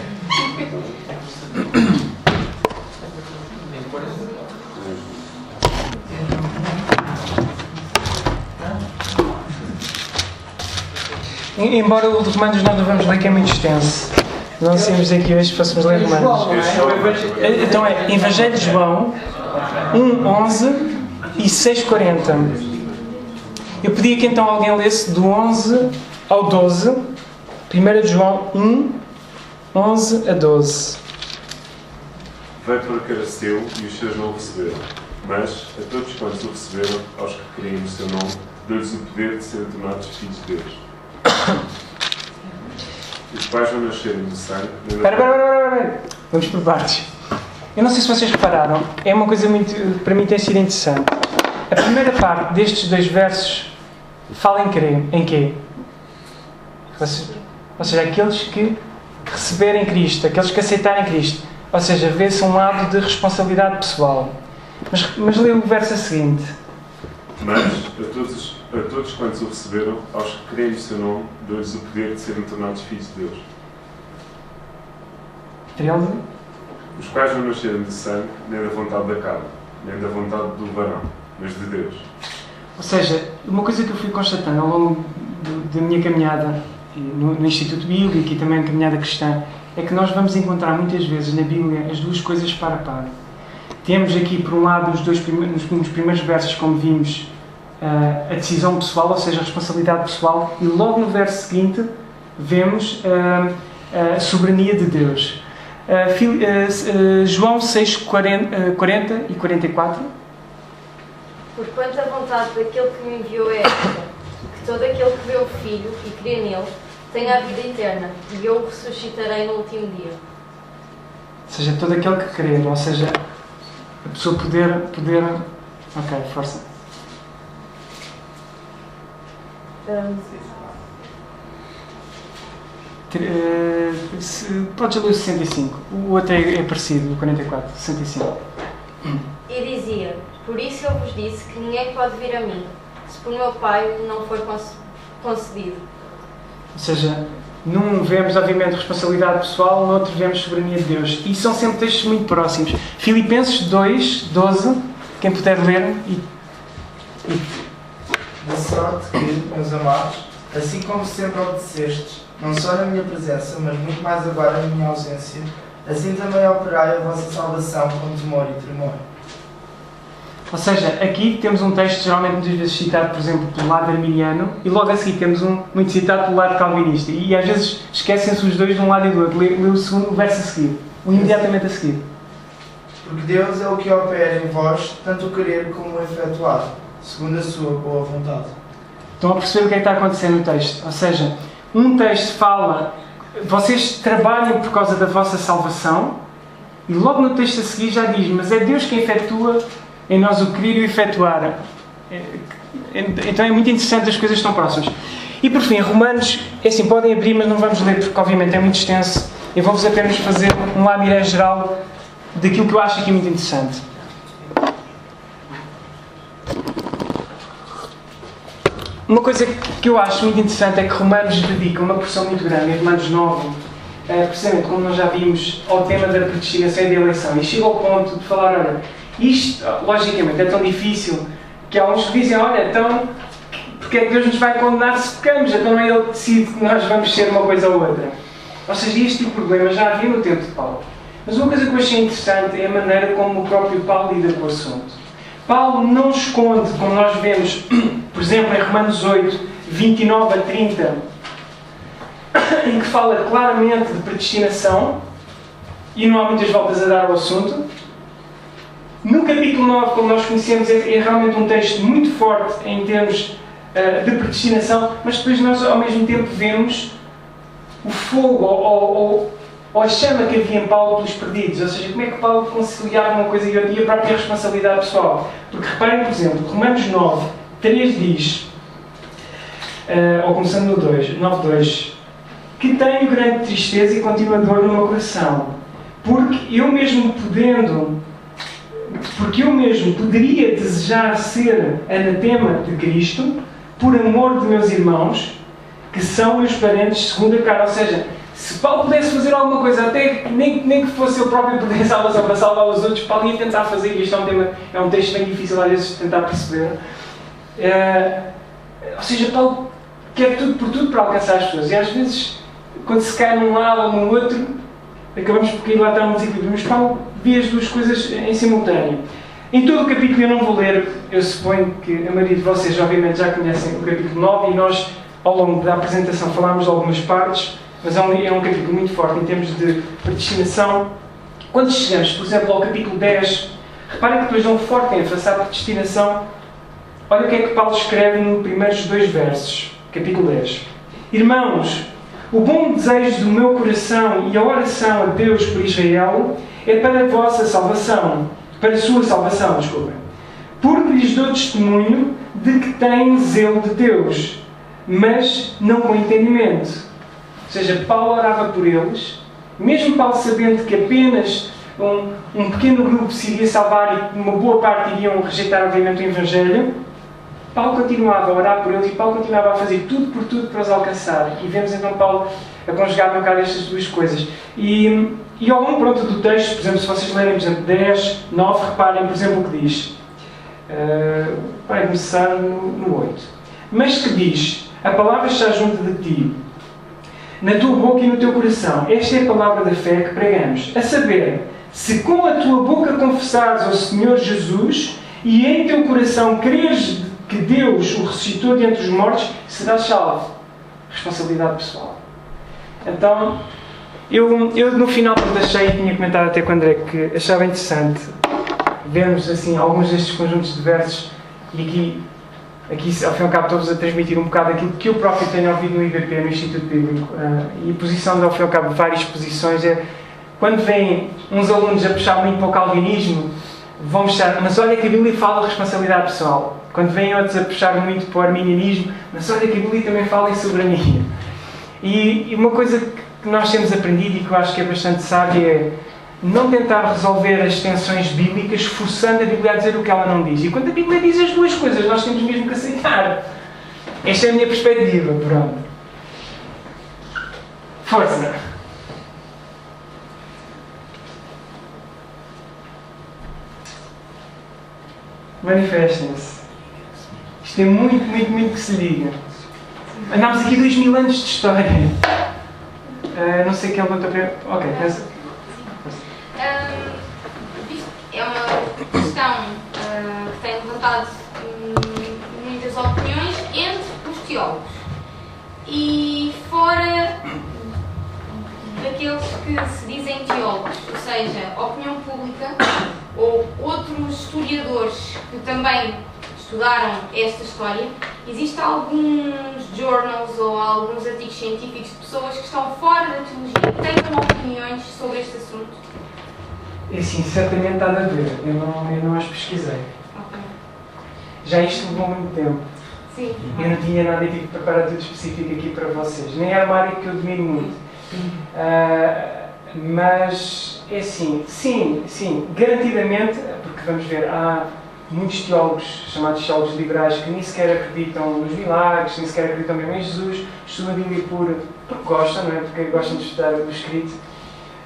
Embora o de Romanos não devamos ler, que é muito extenso. Não saímos daqui hoje se fôssemos ler Romanos. Então é Evangelho de João 1:11 e 6:40. Eu pedia que então alguém lesse do 11 ao 12. 1 de João 1:11 a 12. Veio para que era seu e os seus não o receberam. Mas, a todos quantos o receberam, aos que criam no seu nome, deu-lhes o poder de serem tornados filhos de Deus. Os pais não nascerem do sangue. Espera. Vamos por partes. Eu não sei se vocês repararam, é uma coisa muito, para mim tem sido interessante. A primeira parte destes dois versos fala em crer. Em quê? Ou seja, aqueles que receberem Cristo, aqueles que aceitarem Cristo. Ou seja, vê-se um lado de responsabilidade pessoal. Mas lê o verso seguinte. Mas, a todos quantos o receberam, aos que creem no seu nome, deu-lhes o poder de serem tornados filhos de Deus. 13. Os quais não nasceram de sangue, nem da vontade da carne, nem da vontade do varão, mas de Deus. Ou seja, uma coisa que eu fui constatando ao longo da minha caminhada no Instituto Bíblico e também na caminhada cristã, é que nós vamos encontrar muitas vezes na Bíblia as duas coisas para a par. Temos aqui, por um lado, nos primeiros versos, como vimos, a decisão pessoal, ou seja, a responsabilidade pessoal, e logo no verso seguinte vemos a soberania de Deus. João 6:40 e 44. Porquanto a vontade daquele que me enviou é esta, que todo aquele que vê o Filho e crê nele tem a vida eterna, e eu o ressuscitarei no último dia. Ou seja, todo aquele que crer, ou seja, a pessoa poder... Ok, força. Podes ler o 65. O outro é parecido, o 44, 65. E dizia: por isso eu vos disse que ninguém pode vir a mim, se por meu Pai não for concedido. Ou seja, num vemos, obviamente, responsabilidade pessoal, no outro vemos soberania de Deus. E são sempre textos muito próximos. Filipenses 2, 12, quem puder ler. De sorte que, meus amados, assim como sempre obedecestes, não só na minha presença, mas muito mais agora na minha ausência, assim também operai a vossa salvação com temor e tremor. Ou seja, aqui temos um texto geralmente muitas vezes citado, por exemplo, pelo lado arminiano, e logo a seguir temos um muito citado pelo lado calvinista. E às vezes esquecem-se os dois de um lado e do outro. Lê o segundo, o verso a seguir, o imediatamente a seguir. Porque Deus é o que opera em vós, tanto o querer como o efetuar, segundo a sua boa vontade. Estão a perceber o que é que está acontecendo no texto? Ou seja, um texto fala, vocês trabalham por causa da vossa salvação, e logo no texto a seguir já diz, mas é Deus quem efetua em nós o querer e o efetuar. Então é muito interessante, as coisas estão próximas. E por fim, Romanos, é assim, podem abrir, mas não vamos ler porque obviamente é muito extenso. Eu vou-vos apenas fazer um lamiré geral daquilo que eu acho aqui muito interessante. Uma coisa que eu acho muito interessante é que Romanos dedica uma porção muito grande, em Romanos 9, precisamente como nós já vimos, ao tema da predestinação e da eleição. E chega ao ponto de falar, olha, isto, logicamente, é tão difícil que há uns que dizem, olha, então, porque é que Deus nos vai condenar se pecamos? Então não é Ele que decide que nós vamos ser uma coisa ou outra. Ou seja, este tipo de problema já havia no tempo de Paulo. Mas uma coisa que eu achei interessante é a maneira como o próprio Paulo lida com o assunto. Paulo não esconde, como nós vemos, por exemplo, em Romanos 8, 29 a 30, em que fala claramente de predestinação, e não há muitas voltas a dar ao assunto. No capítulo 9, como nós conhecemos, é realmente um texto muito forte em termos de predestinação, mas depois nós, ao mesmo tempo, vemos o fogo ou a chama que havia em Paulo pelos perdidos. Ou seja, como é que Paulo conciliava uma coisa e outra, e a própria responsabilidade pessoal. Porque reparem, por exemplo, Romanos 9, 3 diz, ou começando no 2, 9, 2, que tenho grande tristeza e continua dor no meu coração, porque eu mesmo poderia desejar ser anatema de Cristo, por amor de meus irmãos, que são meus parentes segundo a carne. Ou seja, se Paulo pudesse fazer alguma coisa, até nem que fosse ele próprio poder salvação para salvar os outros, Paulo ia tentar fazer isto. É um texto bem difícil às vezes de tentar perceber. Ou seja, Paulo quer tudo por tudo para alcançar as pessoas. E às vezes, quando se cai num lado ou no outro, acabamos por cair lá atrás no desequilíbrio. Mas Paulo vê as duas coisas em simultâneo. Em todo o capítulo eu não vou ler, eu suponho que a maioria de vocês obviamente já conhecem o capítulo 9 e nós, ao longo da apresentação, falámos de algumas partes, mas é um capítulo muito forte em termos de predestinação. Quando chegamos, por exemplo, ao capítulo 10, reparem que depois dá um forte ênfase à predestinação. Olha o que é que Paulo escreve nos primeiros 2 versos, capítulo 10. Irmãos, o bom desejo do meu coração e a oração a Deus por Israel é para a vossa salvação, para a sua salvação, desculpem. Porque lhes dou testemunho de que têm zelo de Deus, mas não com entendimento. Ou seja, Paulo orava por eles, mesmo Paulo sabendo que apenas um pequeno grupo se iria salvar e uma boa parte iriam rejeitar, obviamente, o Evangelho, Paulo continuava a orar por eles e Paulo continuava a fazer tudo por tudo para os alcançar. E vemos então Paulo a conjugar um bocado estas duas coisas. E ao longo do texto, por exemplo, se vocês lerem, por exemplo, 10, 9, reparem, por exemplo, o que diz. Vai começar no 8. Mas que diz, a palavra está junto de ti, na tua boca e no teu coração. Esta é a palavra da fé que pregamos. A saber, se com a tua boca confessares ao Senhor Jesus e em teu coração creres que Deus o ressuscitou de entre os mortos, serás salvo. Responsabilidade pessoal. Então, eu no final achei, e tinha comentado até com o André, que achava interessante vermos assim, alguns destes conjuntos de versos, e aqui aqui ao fim e ao cabo estou-vos a transmitir um bocado aquilo que eu próprio tenho ouvido no IBP, no Instituto Bíblico, e a posição ao fim e ao cabo de várias posições é, quando vêm uns alunos a puxar muito para o calvinismo, vão puxar, mas olha que a Bíblia fala de responsabilidade pessoal. Quando vêm outros a puxar muito para o arminianismo, mas olha que a Bíblia também fala em soberania. E uma coisa que nós temos aprendido e que eu acho que é bastante sábia é não tentar resolver as tensões bíblicas forçando a Bíblia a dizer o que ela não diz. E quando a Bíblia diz as duas coisas, nós temos mesmo que aceitar. Esta é a minha perspectiva, pronto. Força! Manifestem-se. Isto é muito, muito, muito que se liga. Andámos aqui 2000 anos de história. Não sei quem levantou a primeira. Ok, pensa. É uma questão que tem levantado muitas opiniões entre os teólogos. E fora daqueles que se dizem teólogos, ou seja, a opinião pública ou outros historiadores que também estudaram esta história, existem alguns journals ou alguns artigos científicos de pessoas que estão fora da teologia e têm opiniões sobre este assunto? É sim, certamente há de haver. Eu não as pesquisei. Okay. Já isto levou muito tempo. Sim. Eu não tinha nada e tive que preparar tudo específico aqui para vocês. Nem é uma área que eu domino muito. Mas é assim, sim, garantidamente, porque vamos ver, há muitos teólogos, chamados teólogos liberais, que nem sequer acreditam nos milagres, nem sequer acreditam mesmo em Jesus, estudam a Bíblia porque gostam, não é? Porque gostam de estudar o escrito,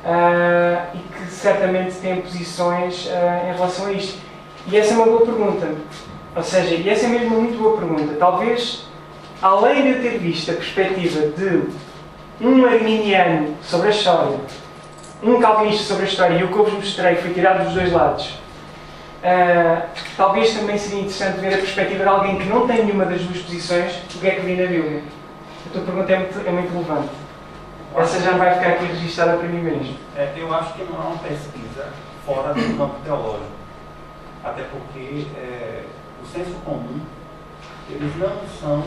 e que certamente têm posições em relação a isto. E essa é uma boa pergunta. Ou seja, e essa é mesmo uma muito boa pergunta. Talvez, além de eu ter visto a perspectiva de um arminiano sobre a história, um calvinista sobre a história, e o que eu vos mostrei foi tirado dos dois lados, talvez também seria interessante ver a perspectiva de alguém que não tem nenhuma das duas posições, o que é que vi na Bíblia. A tua pergunta é muito relevante. Essa já vai ficar aqui registada para mim mesmo. Eu acho que não é uma pesquisa fora do campo teológico. Até porque o senso comum, eles não são,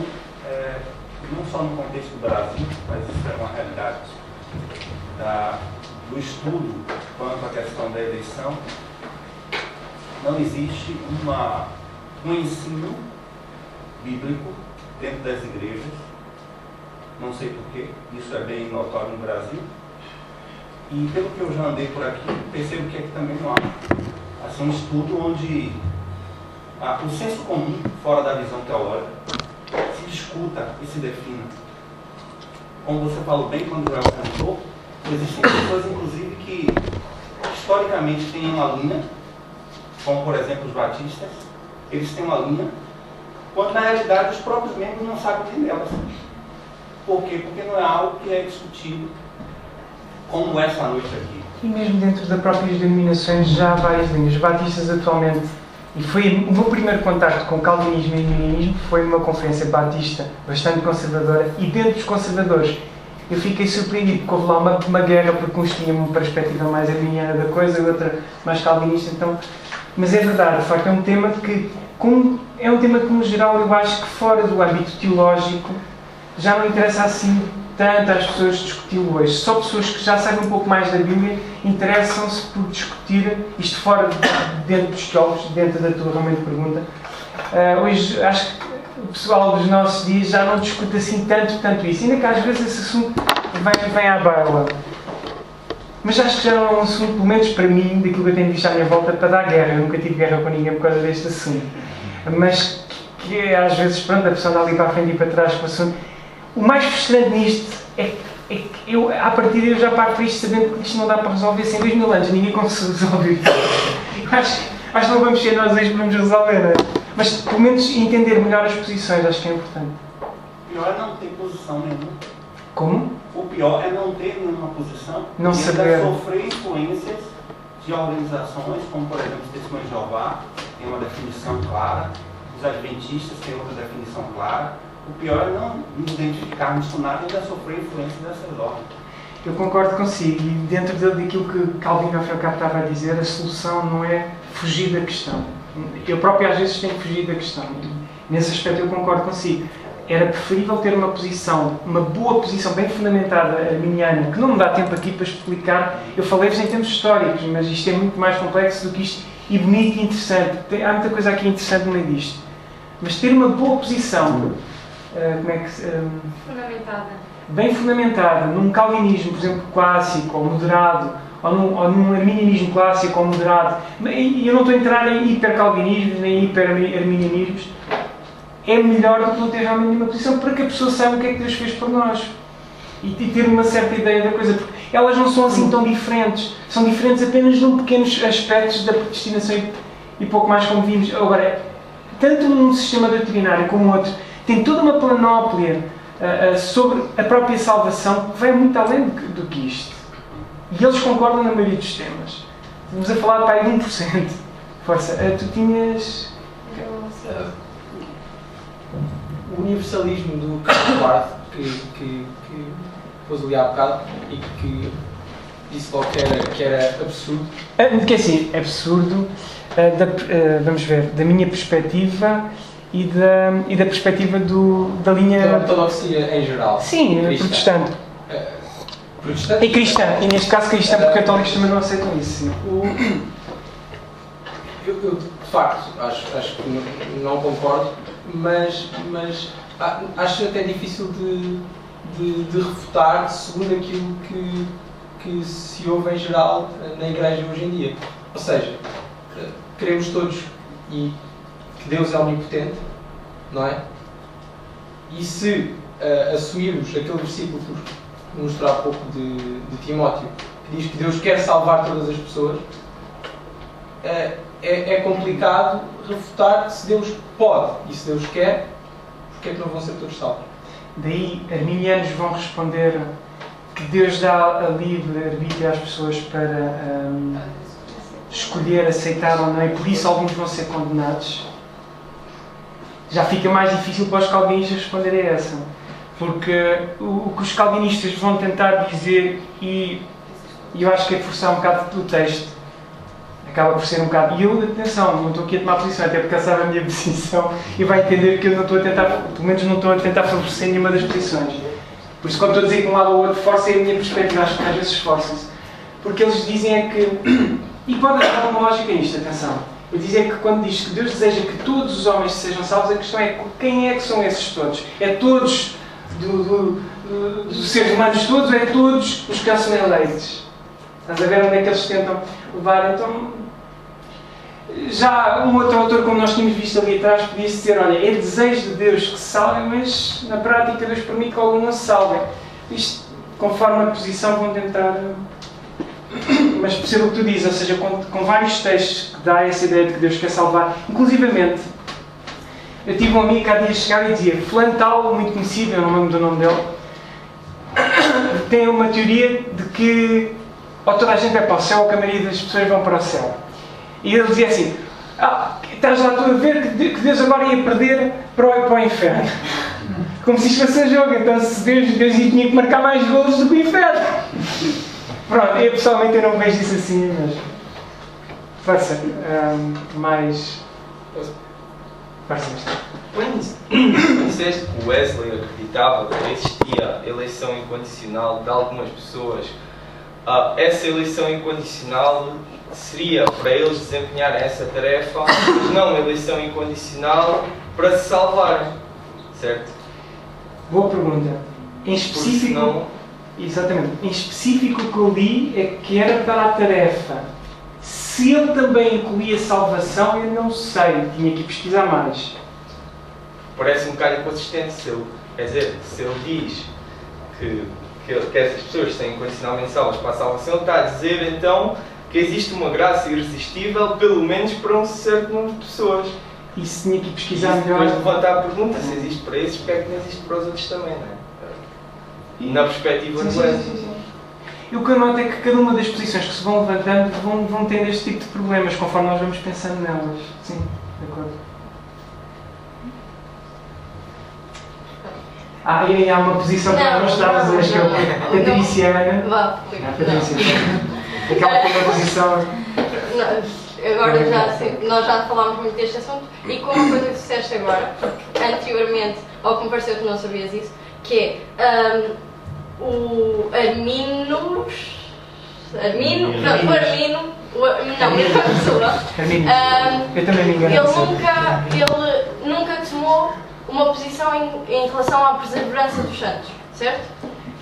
não só no contexto do Brasil, mas isso é uma realidade do estudo quanto à questão da eleição. Não existe um ensino bíblico dentro das igrejas. Não sei porquê, isso é bem notório no Brasil. E pelo que eu já andei por aqui, percebo que aqui também não há. Assim, um estudo onde o senso comum, fora da visão teológica, se discuta e se defina. Como você falou bem quando o Joel cantou, existem pessoas, inclusive, que historicamente têm uma linha, como por exemplo os batistas, eles têm uma linha, quando na realidade os próprios membros não sabem de nelas. Por quê? Porque não é algo que é discutido como essa noite aqui. E mesmo dentro das próprias denominações já há várias linhas. Os batistas atualmente, e foi o meu primeiro contacto com o calvinismo e o arminianismo, foi numa conferência batista bastante conservadora, e dentro dos conservadores eu fiquei surpreendido porque houve lá uma guerra, porque uns tinham uma perspectiva mais arminiana da coisa e outra mais calvinista. Então, mas é verdade, de facto é um tema que no geral eu acho que fora do âmbito teológico já não interessa assim tanto às pessoas discuti-lo hoje. Só pessoas que já sabem um pouco mais da Bíblia interessam-se por discutir isto fora, dentro dos teólogos, dentro da tua realmente pergunta. Hoje acho que o pessoal dos nossos dias já não discute assim tanto isso. Ainda que às vezes esse assunto vem à baila. Mas acho que já não é um assunto, pelo menos para mim, daquilo que eu tenho visto à minha volta, para dar guerra. Eu nunca tive guerra com ninguém por causa deste assunto. Mas que às vezes, pronto, a pessoa anda ali para a frente e para trás com o assunto. O mais frustrante nisto é que eu, à partida, eu já parto para isto sabendo que isto não dá para resolver sem 2000 anos. Ninguém consegue resolver. Acho que não vamos ser nós hoje que vamos resolver, não é? Mas, pelo menos, entender melhor as posições, acho que é importante. O pior é não ter posição nenhuma. Como? O pior é não ter nenhuma posição. Não e saber. ainda sofrer influências de organizações, como, por exemplo, os Testemunhos de Jeová, tem uma definição clara. Os Adventistas têm outra definição clara. O pior é não nos identificarmos com nada e ainda sofrer influência dessas ordens. Eu concordo consigo, e dentro daquilo que Calvino estava a dizer, a solução não é fugir da questão. Eu próprio às vezes tenho que fugir da questão. Nesse aspecto eu concordo consigo. Era preferível ter uma posição, uma boa posição, bem fundamentada, arminiana, que não me dá tempo aqui para explicar. Eu falei-vos em termos históricos, mas isto é muito mais complexo do que isto, e bonito e interessante. Há muita coisa aqui interessante no meio disto. Mas ter uma boa posição, Fundamentada. bem fundamentada, num calvinismo, por exemplo, clássico ou moderado, ou num arminianismo clássico ou moderado, e eu não estou a entrar em hiper-calvinismos nem hiper-arminianismos, é melhor do que não ter realmente nenhuma posição, para que a pessoa saiba o que é que Deus fez por nós. E ter uma certa ideia da coisa, porque elas não são assim tão diferentes. São diferentes apenas num pequenos aspectos da predestinação e pouco mais, como vimos. Agora, tanto num sistema doutrinário como outro, tem toda uma panóplia sobre a própria salvação que vai muito além do que isto. E eles concordam na maioria dos temas. Estamos a falar para aí de 1%. Força, tu tinhas... O universalismo do Karl que pôs ali há bocado e que disse logo que era absurdo. Que é assim, absurdo, vamos ver, da minha perspectiva e da perspectiva da linha... Da ortodoxia em geral. Sim, protestante. Protestante? E cristã, e neste caso cristã, porque católicos também não aceitam isso. Sim. Eu de facto acho que não concordo, mas acho até difícil de refutar segundo aquilo que se ouve em geral na Igreja hoje em dia. Ou seja, queremos todos que Deus é omnipotente, não é? E se assumirmos aquele versículo que mostrou há pouco de Timóteo, que diz que Deus quer salvar todas as pessoas, é complicado refutar se Deus pode e se Deus quer, porque é que não vão ser todos salvos? Daí, arminianos vão responder que Deus dá a livre arbítrio às pessoas para escolher, aceitar ou não, e por isso alguns vão ser condenados. Já fica mais difícil para os calvinistas responderem a essa. Porque o que os calvinistas vão tentar dizer, e eu acho que é forçar um bocado o texto, acaba por ser um bocado... E eu, atenção, não estou aqui a tomar posição, até porque ele sabe a minha posição e vai entender que eu não estou a tentar, pelo menos não estou a tentar favorecer nenhuma das posições. Por isso, quando estou a dizer que um lado ou outro força, é a minha perspectiva, acho que às vezes esforçam-se. Porque eles dizem é que... E pode haver uma lógica nisto, atenção. Eles dizem que quando diz que Deus deseja que todos os homens sejam salvos, a questão é quem é que são esses todos? É todos dos seres humanos todos, ou é todos os que já são eleitos? Estás a ver onde é que eles tentam levar? Então, já um outro autor, como nós tínhamos visto ali atrás, podia-se dizer, olha, é desejo de Deus que se salvem, mas na prática Deus permite que alguns não se salvem. Isto, conforme a posição, vão tentar... Mas percebo o que tu dizes, ou seja, com vários textos que dá essa ideia de que Deus quer salvar. Inclusivamente, eu tive um amigo que há dias chegava e dizia, fulano tal, muito conhecido, eu não lembro do nome dele, tem uma teoria de que ou toda a gente vai para o céu ou que a maioria das pessoas vão para o céu. E ele dizia assim, estás lá tu a ver que Deus agora ia perder para o inferno. Como se isto fosse um jogo, então se Deus tinha que marcar mais golos do que o inferno. Pronto, eu pessoalmente eu não vejo isso assim, mas... Força, mais... Força, Quando disseste que Wesley acreditava que existia eleição incondicional de algumas pessoas, essa eleição incondicional seria para eles desempenharem essa tarefa, mas não eleição incondicional para se salvarem, certo? Boa pergunta. Em específico... Não... Exatamente. Em específico o que eu li é que era para a tarefa. Se ele também incluía salvação, eu não sei. Tinha que pesquisar mais. Parece um bocado inconsistente se ele, quer dizer, se ele diz que essas pessoas têm incondicionalmente salvas para a salvação, ele está a dizer então que existe uma graça irresistível pelo menos para um certo número de pessoas. Isso tinha que pesquisar melhor. Depois levantar a pergunta, se existe para esses, porque é que não existe para os outros também, não é? Na perspectiva do Wesley. E o que eu noto é que cada uma das posições que se vão levantando vão tendo este tipo de problemas conforme nós vamos pensando nelas. Sim, de acordo. E há uma posição que nós estávamos hoje, que é a Patriciana. Vá, Patriciana. Aquela que tem uma posição... agora nós já falámos muito deste assunto, e com uma coisa que disseste agora, porque anteriormente, ao que me pareceu que não sabias isso, que é o Armino, mesma pessoa, eu também me engano. ele nunca tomou uma posição em relação à perseverança dos santos, certo?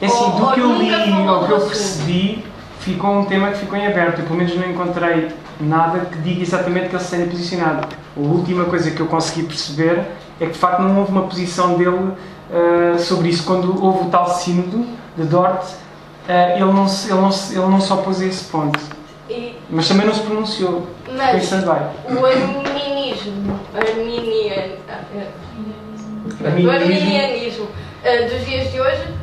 É assim, do que eu li ou que eu percebi, ficou um tema que ficou em aberto. Eu pelo menos não encontrei nada que diga exatamente que ele se tenha posicionado. A última coisa que eu consegui perceber é que de facto não houve uma posição dele sobre isso. Quando houve o tal sínodo de Dort, ele não só pôs a esse ponto. Mas também não se pronunciou. Mas o arminianismo dos dias de hoje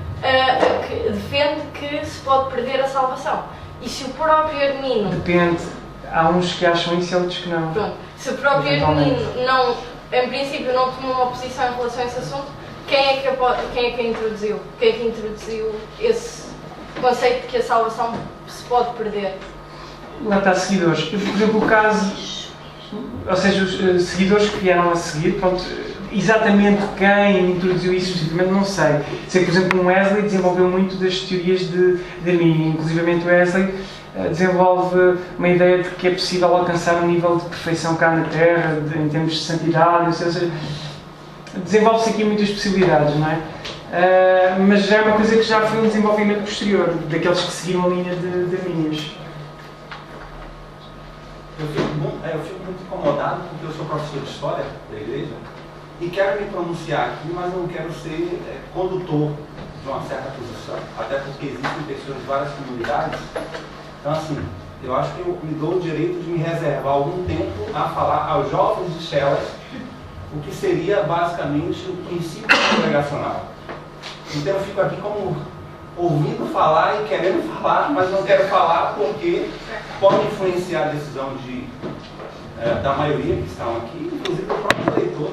que defende que se pode perder a salvação. E se o próprio Armino... Depende. Há uns que acham isso e outros que não. Pronto. Se o próprio Armino não, em princípio, não tomou uma posição em relação a esse assunto, quem é que introduziu? Quem é que introduziu esse conceito de que a salvação se pode perder? Lá está, seguidores. Por exemplo, o caso... Ou seja, os seguidores que vieram a seguir, pronto, exatamente quem introduziu isso especificamente não sei. Sei que, por exemplo, o Wesley desenvolveu muito das teorias de Arminio. Inclusivamente o Wesley desenvolve uma ideia de que é possível alcançar um nível de perfeição cá na Terra, em termos de santidade, ou seja, desenvolve-se aqui muitas possibilidades, não é? Mas já é uma coisa que já foi um desenvolvimento posterior, daqueles que seguiram a linha de Arminios. Eu fico muito incomodado porque eu sou professor de História da Igreja e quero me pronunciar aqui, mas não quero ser condutor de uma certa posição, até porque existem pessoas de várias comunidades. Então, assim, eu acho que eu me dou o direito de me reservar algum tempo a falar aos jovens de Chelas o que seria basicamente o princípio congregacional. Então eu fico aqui como ouvindo falar e querendo falar, mas não quero falar porque pode influenciar a decisão da maioria que estão aqui, inclusive do próprio leitor.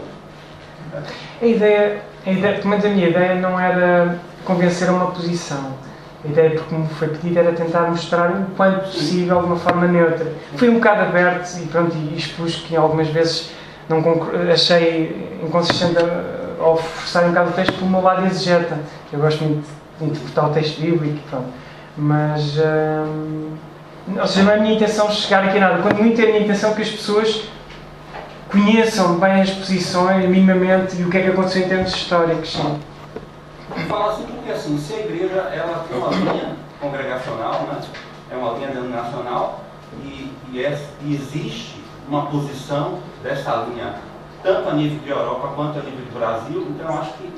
A ideia, pelo menos a minha ideia, não era convencer a uma posição. A ideia, como foi pedido, era tentar mostrar o quanto possível de uma forma neutra. Fui um bocado aberto e pronto, e expus que algumas vezes não achei inconsistente ao forçar um bocado o texto pelo meu lado exegeta. Eu gosto muito de interpretar o texto bíblico, pronto. Mas, ou seja, não é a minha intenção chegar aqui a nada. Quando muito é a minha intenção que as pessoas conheçam bem as posições, minimamente, e o que é que aconteceu em termos históricos. Sim. Eu falo assim porque, assim, se a igreja ela tem uma linha congregacional, né? É uma linha denominacional, e existe uma posição dessa linha, tanto a nível de Europa quanto a nível do Brasil, então eu acho que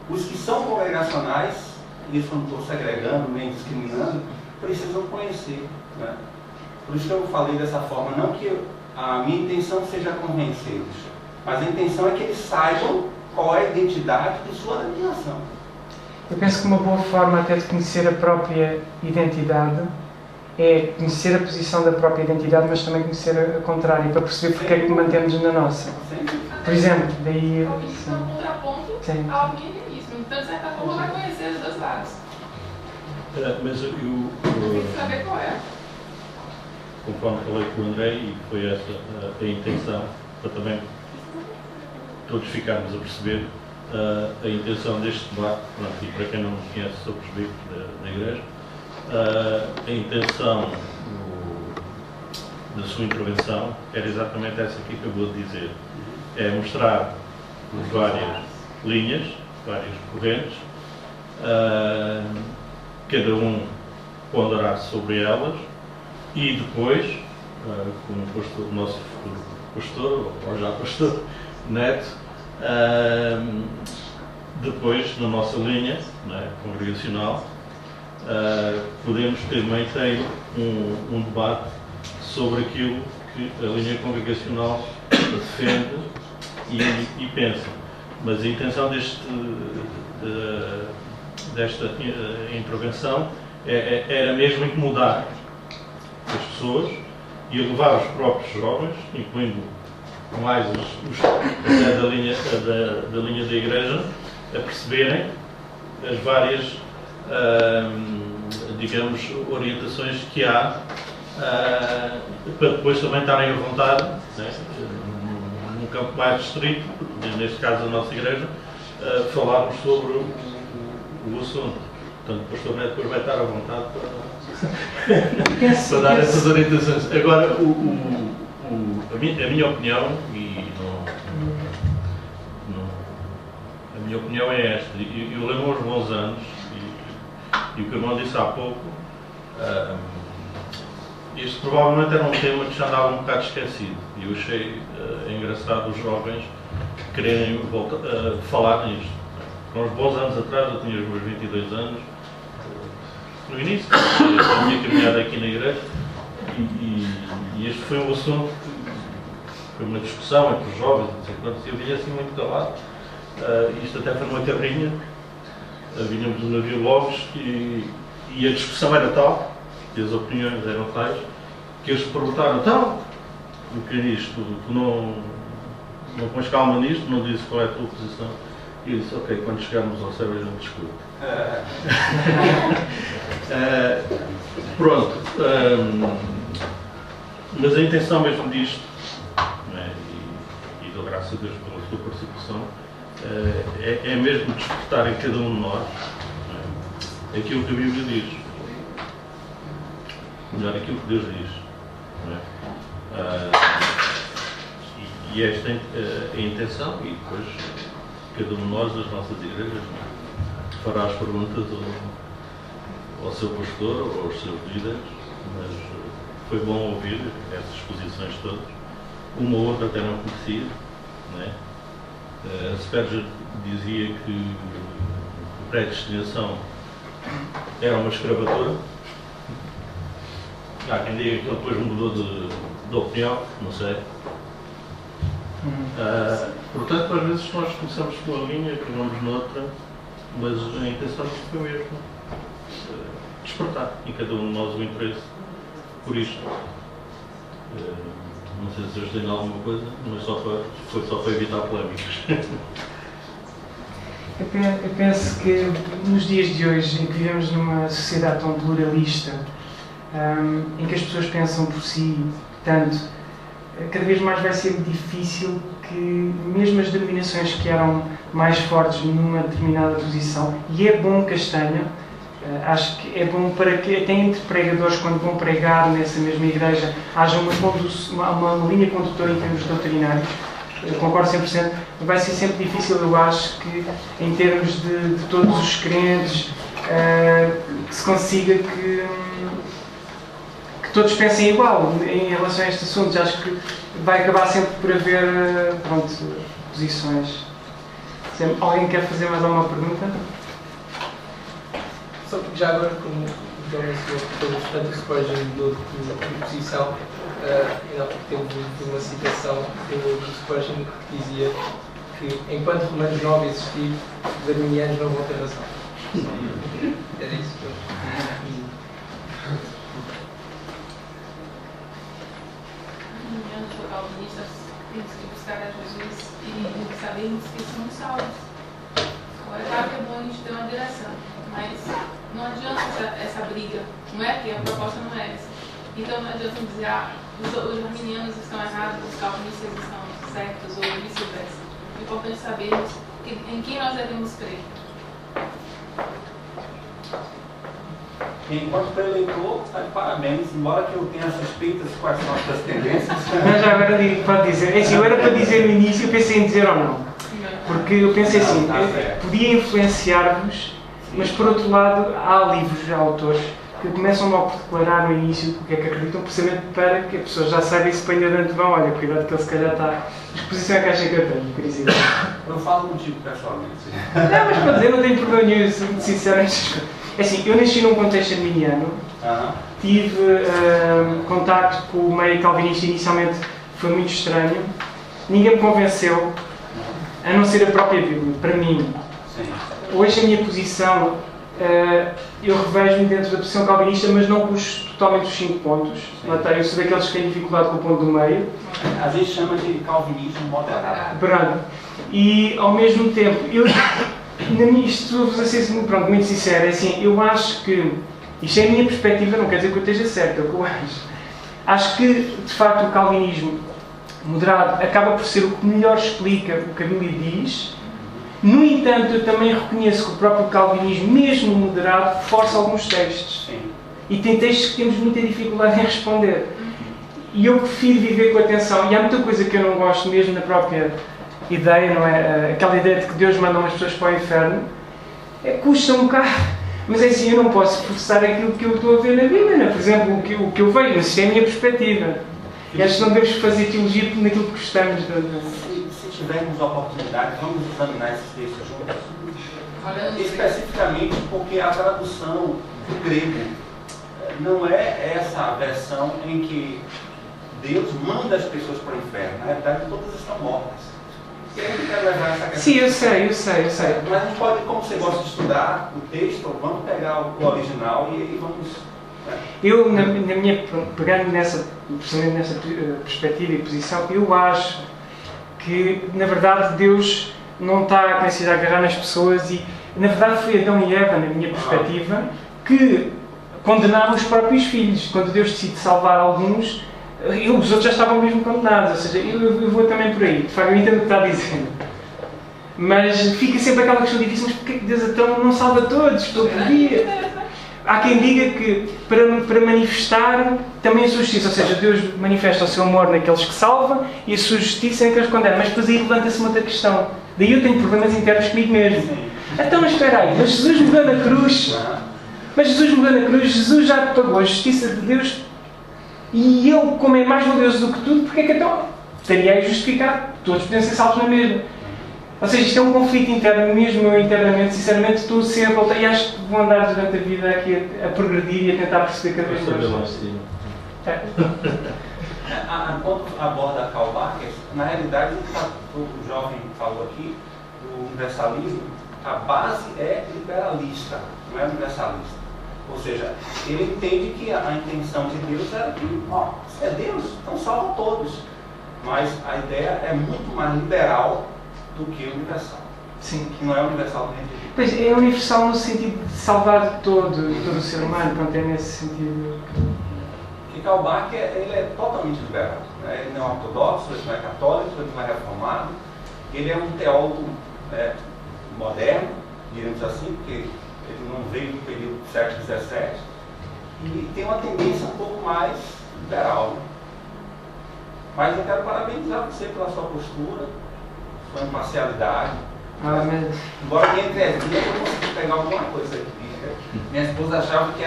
os que são congregacionais, isso eu não estou segregando nem discriminando, precisam conhecer, né? Por isso que eu falei dessa forma, não que a minha intenção seja convencê-los, mas a intenção é que eles saibam qual é a identidade de sua denominação. Eu penso que uma boa forma até de conhecer a própria identidade é conhecer a posição da própria identidade, mas também conhecer a contrária, para perceber porque é que mantemos na nossa. Por exemplo, daí... Isso é um contraponto ao arminianismo. Então, de certa forma, vai conhecer os dois lados. Mas eu tem que saber qual é. Conforme falei com o André, e foi essa a intenção, para também todos ficarmos a perceber a intenção deste debate, pronto, e para quem não conhece, sou presbítero da Igreja, a intenção da sua intervenção era exatamente essa que acabou de dizer, é mostrar várias linhas, várias correntes, cada um ponderar sobre elas e depois, como o nosso futuro pastor, ou já pastor, Neto, depois na nossa linha, né, congregacional, podemos também ter um debate sobre aquilo que a linha congregacional defende e pensa. Mas a intenção desta intervenção era mesmo incomodar as pessoas e levar os próprios jovens, incluindo mais os da linha da Igreja, a perceberem as várias, digamos, orientações que há para depois também estarem à vontade, né, num campo mais restrito, neste caso a nossa igreja, falarmos sobre o assunto. Portanto, o pastor Neto depois vai estar à vontade para dar essas orientações. Agora, a minha opinião, a minha opinião é esta, eu lembro aos bons anos, e o que o irmão disse há pouco, este provavelmente era um tema que já andava um bocado esquecido, e eu achei engraçado os jovens quererem falar nisto. Com uns bons anos atrás, eu tinha os meus 22 anos, no início da minha caminhada aqui na igreja, e este foi um assunto que foi uma discussão entre os jovens, e eu vinha assim muito calado. Isto até foi numa carrinha, vinhamos do navio Logos, e a discussão era tal, e as opiniões eram tais, que eles perguntaram: então, o que é isto? Tu não pões calma nisto, não dizes qual é a tua posição? E eu disse: ok, quando chegarmos ao céu a gente discute. Pronto, mas a intenção mesmo disto, né, e dou graças a Deus pela sua participação, é mesmo despertar em cada um de nós, né, aquilo que a Bíblia diz, melhor, aquilo que Deus diz, né? E esta é a intenção, e depois cada um de nós, das nossas igrejas, né, fará as perguntas ao seu pastor ou aos seus líderes, mas foi bom ouvir essas exposições todas. Uma ou outra até não conhecia, né? Spurgeon dizia que a predestinação era uma escravatura. Há quem diga que ele depois mudou de opinião, não sei. Portanto, às vezes nós começamos com uma linha, acabamos noutra, mas a intenção foi mesmo despertar em cada um de nós o interesse por isto. Não sei se ajudei em alguma coisa, mas foi só para evitar polémicas. Eu penso que nos dias de hoje, em que vivemos numa sociedade tão pluralista, em que as pessoas pensam por si tanto, cada vez mais vai ser difícil que mesmo as denominações que eram mais fortes numa determinada posição, e é bom Castanha, acho que é bom para que até entre pregadores, quando vão pregar nessa mesma igreja, haja uma linha condutora em termos doutrinários. Eu concordo 100%, mas vai ser sempre difícil, eu acho, que em termos de todos os crentes, que se consiga que todos pensem igual em relação a estes assuntos. Acho que vai acabar sempre por haver, posições. Alguém quer fazer mais alguma pergunta? Só que já agora, como o João mencionou, portanto, o Spurgeon mudou de posição, ainda teve uma citação do Spurgeon que dizia que enquanto Romanos 9 existir, os arminianos não vão ter razão. Era isso que eu calvinistas têm que buscar a Jesus e sabermos que somos salvos. Agora, claro que é bom a gente ter uma direção, mas não adianta essa briga, não é? Que a proposta não é essa. Então não adianta dizer, os arminianos estão errados, os calvinistas estão certos, ou vice-versa. É importante sabermos em quem nós devemos crer. Enquanto eleitor, está de parabéns, embora que eu tenha suspeitas quais são as suas tendências. Mas já agora pode dizer. É assim, eu era para dizer no início, eu pensei em dizer ou não. Porque eu pensei assim, podia influenciar-vos, mas por outro lado, há livros, há autores que começam logo por declarar no início o que é que acreditam, precisamente para que a pessoa já saiba e se ponha de antemão. Olha, cuidado que ele se calhar está. Que posição é que acha que eu tenho, por exemplo? Eu falo contigo pessoalmente. Não, mas para dizer, não tenho problema nenhum, sou muito sincero. É assim, eu nasci num contexto arminiano, tive contacto com o meio calvinista inicialmente, foi muito estranho, ninguém me convenceu, a não ser a própria Bíblia, para mim. Sim. Hoje a minha posição, eu revejo-me dentro da posição calvinista, mas não pus totalmente os 5 pontos. Lá está, eu sou daqueles que têm dificuldade com o ponto do meio. Às vezes chama de calvinismo moderado. Pronto. E ao mesmo tempo, isto vou ser muito sincero, é assim, eu acho que, isto é a minha perspectiva, não quer dizer que eu esteja certo, é o que eu acho, Acho que, de facto, o calvinismo moderado acaba por ser o que melhor explica o que a Bíblia diz. No entanto, eu também reconheço que o próprio calvinismo, mesmo moderado, força alguns textos. Sim. E tem textos que temos muita dificuldade em responder. E eu prefiro viver com atenção. E há muita coisa que eu não gosto mesmo na própria ideia, não é? Aquela ideia de que Deus manda umas pessoas para o inferno. Custa um bocado. Mas é assim, eu não posso forçar aquilo que eu estou a ver na Bíblia, não é? Por exemplo, o que eu vejo, mas isso é a minha perspectiva. E acho que não devemos fazer teologia naquilo que gostamos. Se tivermos a oportunidade, vamos examinar esses textos juntos. Especificamente porque a tradução do grego não é essa versão em que Deus manda as pessoas para o inferno. Na realidade, todas estão mortas. E eu não quero levar essa questão. Sim, eu sei. Mas a gente pode, como você gosta de estudar o texto, vamos pegar o original e aí vamos... Eu, pegando precisamente nessa perspectiva e posição, eu acho que, na verdade, Deus não está a agarrar nas pessoas e, na verdade, foi Adão e Eva, na minha perspectiva, que condenaram os próprios filhos. Quando Deus decide salvar alguns, os outros já estavam mesmo condenados. Ou seja, eu vou também por aí. De facto, eu entendo o que está a dizer. Mas fica sempre aquela questão difícil, mas porquê que Deus então não salva todos? Todo dia? Há quem diga que para manifestar também a sua justiça, ou seja, Deus manifesta o seu amor naqueles que salva e a sua justiça naqueles que condena. Mas depois aí levanta-se uma outra questão. Daí eu tenho problemas internos comigo mesmo. Então, mas espera aí, mas Jesus morreu na cruz. Jesus já pagou a justiça de Deus e Ele, como é mais valioso do que tudo, porque é que então estaria aí justificado? Todos podem ser salvos na mesma. Ou seja, isto é um conflito interno, mesmo eu internamente, sinceramente, estou sempre a voltar e acho que vou andar durante a vida aqui a progredir e a tentar perceber cada vez mais. Quando aborda Karl Barth, na realidade, o jovem falou aqui, o universalismo, a base é liberalista, não é universalista. Ou seja, ele entende que a intenção de Deus era que, se é Deus, então salva todos. Mas a ideia é muito mais liberal do que universal. Sim. Que não é universal dentro de Deus. Pois, é universal no sentido de salvar todo o ser humano, pronto, é nesse sentido. Que Karl Barth ele é totalmente liberal. Né? Ele não é ortodoxo, ele não é católico, ele não é reformado. Ele é um teólogo moderno, diremos assim, porque ele não veio do período do século XVII. E tem uma tendência um pouco mais liberal. Né? Mas eu quero parabenizar você pela sua postura, sua imparcialidade. Embora minha entrevista eu consegui pegar alguma coisa aqui. Minha esposa achava que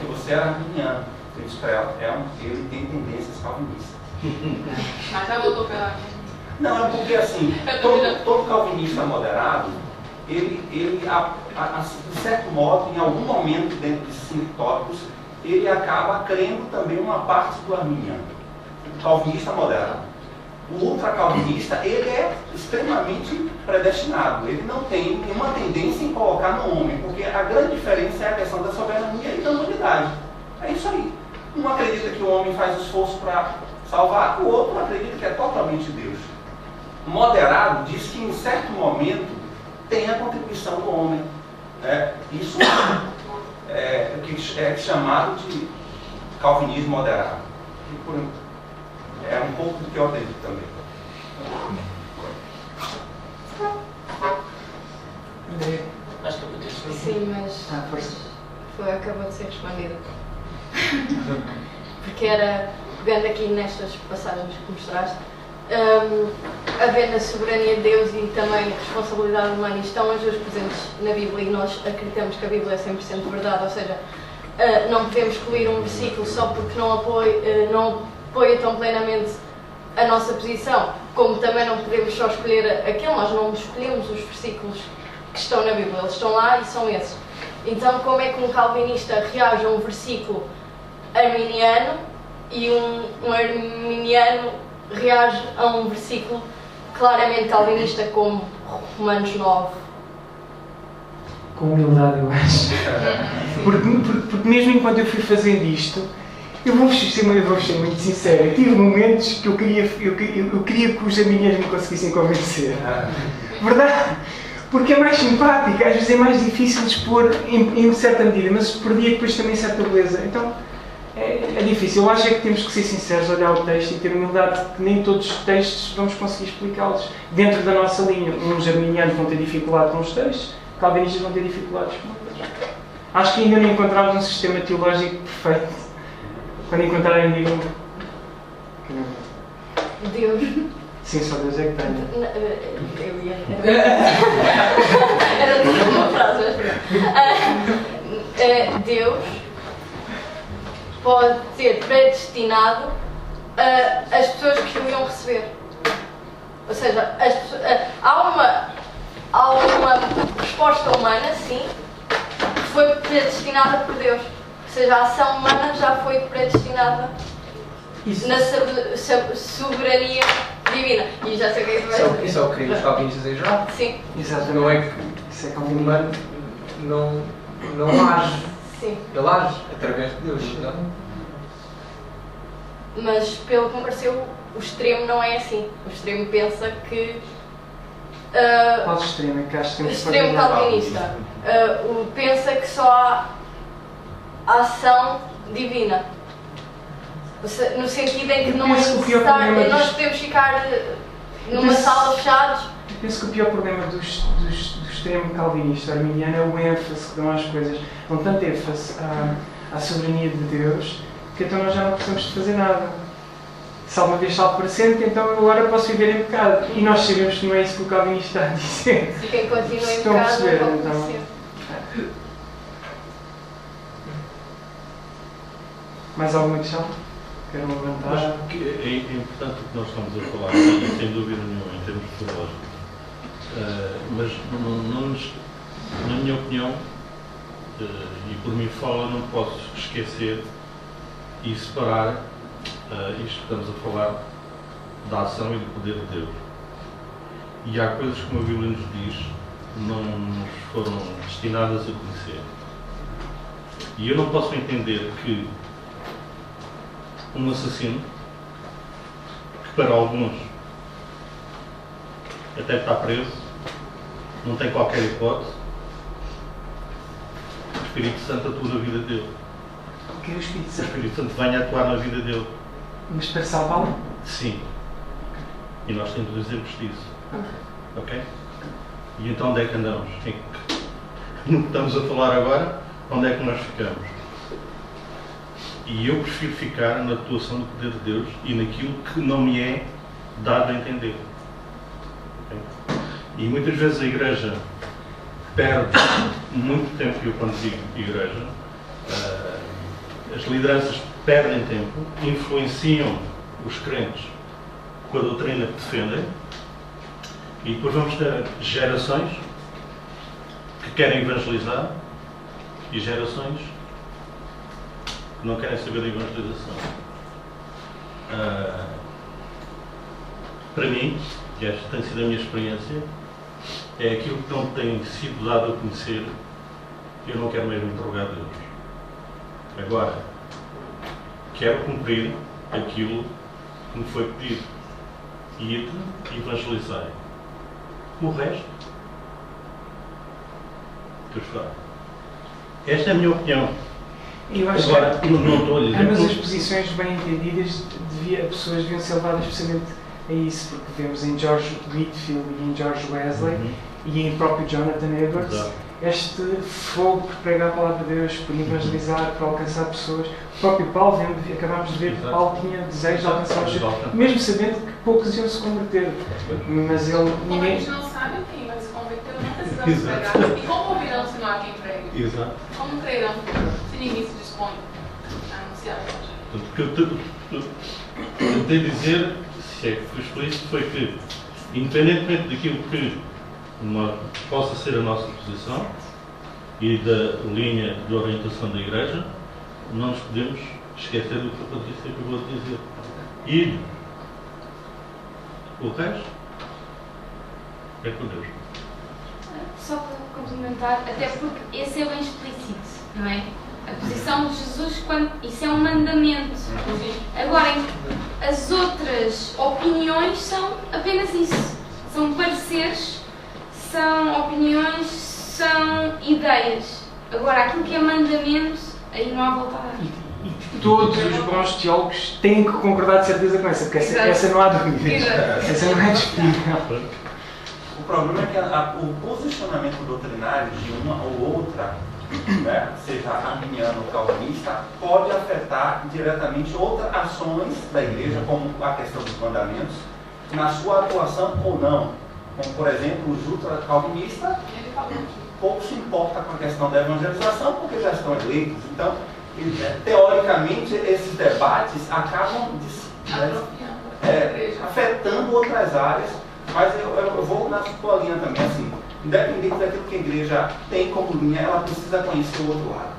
você era arminiano. Eu disse para ela, ele tem tendências calvinistas. Mas já voltou pela... Não, é porque assim, todo calvinista moderado, ele de certo modo, em algum momento dentro desses 5 tópicos, ele acaba crendo também uma parte do arminiano. O calvinista moderado. O ultracalvinista, ele é extremamente predestinado. Ele não tem nenhuma tendência em colocar no homem, porque a grande diferença é a questão da soberania e da humanidade. É isso aí. Um acredita que o homem faz esforço para salvar, o outro acredita que é totalmente Deus. O moderado diz que em certo momento tem a contribuição do homem. Isso é o que é chamado de calvinismo moderado. É um pouco do que eu acredito também. Acho que eu podia responder. Sim, mas acabou de ser respondido. Porque era, pegando aqui nestas passagens que mostraste, havendo a soberania de Deus e também a responsabilidade humana, e estão as duas presentes na Bíblia e nós acreditamos que a Bíblia é 100% verdade, ou seja, não podemos excluir um versículo só porque não apoia tão plenamente a nossa posição, como também não podemos só escolher aquele, nós não escolhemos os versículos que estão na Bíblia, eles estão lá e são esses. Então, como é que um calvinista reage a um versículo arminiano e um arminiano reage a um versículo claramente calvinista, como Romanos 9? Com humildade, eu acho. Porque mesmo enquanto eu fui fazendo isto, eu vou ser muito sincero, eu tive momentos que eu queria que os arminianos me conseguissem convencer. Verdade? Porque é mais simpático, às vezes é mais difícil de expor em certa medida, mas perdia depois também certa beleza. Então, É difícil. Eu acho é que temos que ser sinceros, olhar o texto e ter humildade, que nem todos os textos vamos conseguir explicá-los dentro da nossa linha. Uns arminianos vão ter dificuldade com os textos, calvinistas vão ter dificuldades com outros. Acho que ainda não encontramos um sistema teológico perfeito. Quando encontrarem, digam Deus. Sim, só Deus é que tem. Eu ia. Era tudo uma frase, mas Deus pode ter predestinado as pessoas que o iam receber. Ou seja, há uma resposta humana, sim, que foi predestinada por Deus. Ou seja, a ação humana já foi predestinada na soberania divina. E já sei o que é que vai dizer. Isso é o que os calvinistas em geral. Sim. Exatamente. Não é que o humano não age. Sim. Ele age através de Deus. Não? Mas, pelo que me pareceu, o extremo não é assim. O extremo pensa que... Qual extremo? É que acho que o extremo calvinista. Pensa que só há ação divina. No sentido em que não é necessário, nós podemos ficar numa sala fechados. Eu penso que o pior problema do extremo calvinista arminiano é o ênfase que dão às coisas. Dão tanta ênfase à soberania de Deus que então nós já não precisamos de fazer nada. Se alguma vez salvo para sempre, então agora posso viver em pecado. E nós sabemos que não é isso que o calvinista está a dizer. E quem continua em pecado não pode ser. Mais alguma questão? Quero levantar. Mas é importante o que nós estamos a falar, e sem dúvida nenhuma, em termos teológicos. Mas, na minha opinião, e por mim fala, não posso esquecer e separar isto que estamos a falar da ação e do poder de Deus. E há coisas, como a Bíblia nos diz, não nos foram destinadas a conhecer. E eu não posso entender que um assassino, que para alguns até está preso, não tem qualquer hipótese, o Espírito Santo atua na vida dele. O que é o Espírito Santo? O Espírito Santo venha atuar na vida dele. Mas para salvá-lo? Sim. E nós temos exemplos disso. Ok? E então onde é que andamos? No que estamos a falar agora, onde é que nós ficamos? E eu prefiro ficar na atuação do poder de Deus e naquilo que não me é dado a entender. Okay? E muitas vezes a Igreja perde muito tempo, e eu quando digo Igreja, as lideranças perdem tempo, influenciam os crentes com a doutrina que defendem, e depois vamos ter gerações que querem evangelizar e gerações que não querem saber da evangelização. Para mim, e esta tem sido a minha experiência, é aquilo que não tem sido dado a conhecer, eu não quero mesmo interrogar Deus. Agora, quero cumprir aquilo que me foi pedido. Ide e evangelizai. O resto, Deus faz. Esta é a minha opinião. Eu acho agora, que não estou a dizer ambas as posições bem entendidas, pessoas deviam ser levadas precisamente a isso, porque vemos em George Whitefield e em George Wesley e em próprio Jonathan Edwards este fogo por pregar a palavra de Deus, por evangelizar, por alcançar pessoas. O próprio Paulo, acabámos de ver que Paulo tinha desejo de alcançar os outros, mesmo sabendo que poucos iam se converter. Mas ele, como a gente não sabe quem vai se converter, não precisamos pregar. E como ouvirão se não há quem pregue? Exato. Como crerão se ninguém se dispõe a anunciar o O que eu tentei dizer, se é que fui explícito, foi que, independentemente daquilo que possa ser a nossa posição e da linha de orientação da Igreja, não nos podemos esquecer do que a Patrícia acabou de dizer. E o resto é com Deus. Só para complementar, até porque esse é bem explícito, não é? A posição de Jesus, isso é um mandamento. Agora, as outras opiniões são apenas isso. São pareceres, são opiniões, são ideias. Agora, aquilo que é mandamento, aí não há volta a dar. E todos os bons teólogos têm que concordar de certeza com essa, porque essa não há dúvida. Essa não é discutível. O problema é que o posicionamento doutrinário de uma ou outra, né, seja arminiano ou calvinista, pode afetar diretamente outras ações da igreja, como a questão dos mandamentos, na sua atuação ou não. Como, por exemplo, os ultra-calvinistas pouco se importa com a questão da evangelização, porque já estão eleitos. Então, teoricamente, esses debates acabam afetando outras áreas, mas eu vou na sua linha também, assim, independente daquilo que a igreja tem como linha, ela precisa conhecer o outro lado.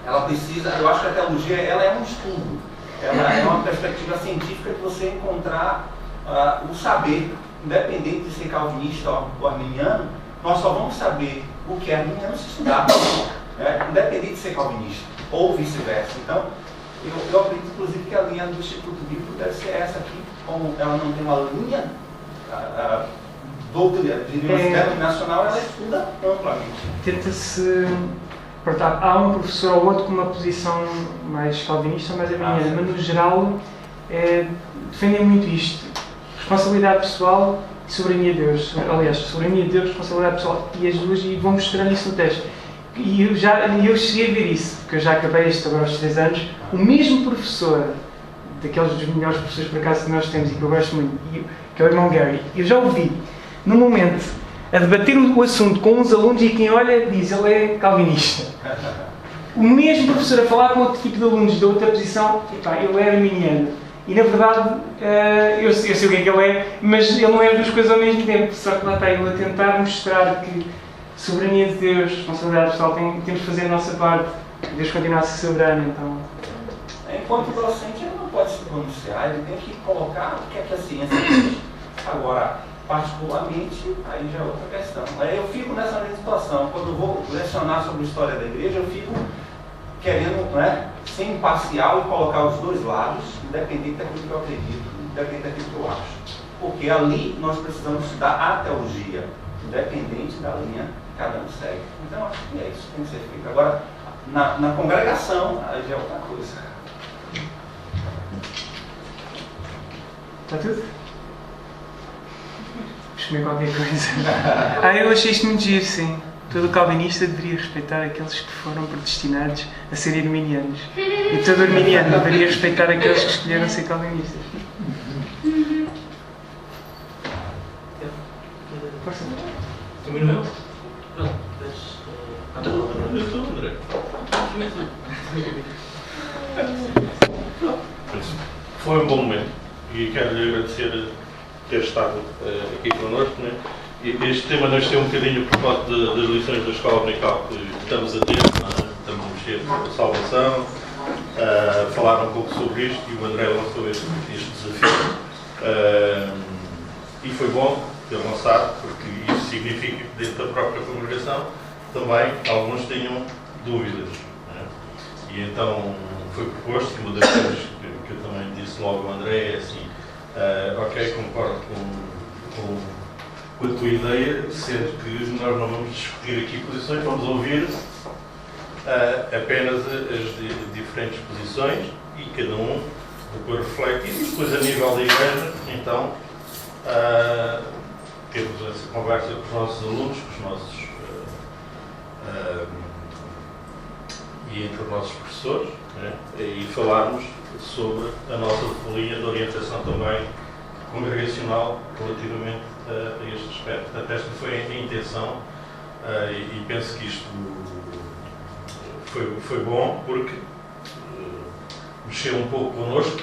Ela precisa, eu acho que a teologia, ela é um estudo, ela é uma perspectiva científica de você encontrar o saber, independente de ser calvinista ou arminiano, nós só vamos saber o que é arminiano se estudar, independente de ser calvinista, ou vice-versa. Então, eu acredito, inclusive, que a linha do Instituto Bíblico deve ser essa aqui, como ela não tem uma linha denominacional, ela estuda amplamente. Tenta-se... Há um professor ou outro com uma posição mais calvinista ou mais arminiana, mas no geral defendem muito isto. Responsabilidade pessoal e soberania de Deus. Aliás, soberania de Deus, responsabilidade pessoal, e as duas, e vão mostrando isso no texto. E eu cheguei a ver isso, porque eu já acabei isto agora aos 3 anos. O mesmo professor, daqueles dos melhores professores por acaso que nós temos e que eu gosto muito, que é o irmão Gary, eu já ouvi, num momento, a debater o assunto com uns alunos e quem olha diz, ele é calvinista. O mesmo professor a falar com outro tipo de alunos de outra posição, ele é arminiano. E na verdade, eu sei o que é que ele é, mas ele não é as duas coisas ao mesmo tempo. Só que lá está ele a tentar mostrar que soberania de Deus, responsabilidade pessoal, temos de fazer a nossa parte. Deus continua a ser soberano, então... Enquanto docente, ele não pode se pronunciar, ele tem que colocar o que é que a ciência diz. Agora, particularmente, aí já é outra questão. Aí eu fico nessa mesma situação. Quando eu vou lecionar sobre a história da igreja, eu fico querendo, ser imparcial e colocar os dois lados, independente daquilo que eu acredito, independente daquilo que eu acho. Porque ali nós precisamos estudar a teologia, independente da linha que cada um segue. Então, acho que é isso que tem que ser feito. Agora, na congregação, aí já é outra coisa. Está tudo? Comer qualquer coisa. Eu achei isto muito giro, sim. Todo calvinista deveria respeitar aqueles que foram predestinados a serem arminianos. E todo arminiano deveria respeitar aqueles que escolheram ser calvinistas. Força. Terminou eu? Foi um bom momento e quero-lhe agradecer ter estado aqui connosco. Este tema nasceu um bocadinho por causa das lições da escola dominical que estamos a ter, estamos a mexer com a salvação, falar um pouco sobre isto e o André lançou este desafio. E foi bom ter lançado, porque isso significa que dentro da própria congregação também alguns tenham dúvidas. E então foi proposto, e uma das coisas que eu também disse logo ao André é assim, ok, concordo com a tua ideia, sendo que nós não vamos discutir aqui posições, vamos ouvir apenas as diferentes posições e cada um depois refletir e depois a nível da igreja, então temos essa conversa com os nossos alunos, com os nossos e entre os nossos professores, e falarmos sobre a nossa linha de orientação também congregacional relativamente a este aspecto. Portanto, esta foi a intenção e penso que isto foi bom porque mexeu um pouco connosco,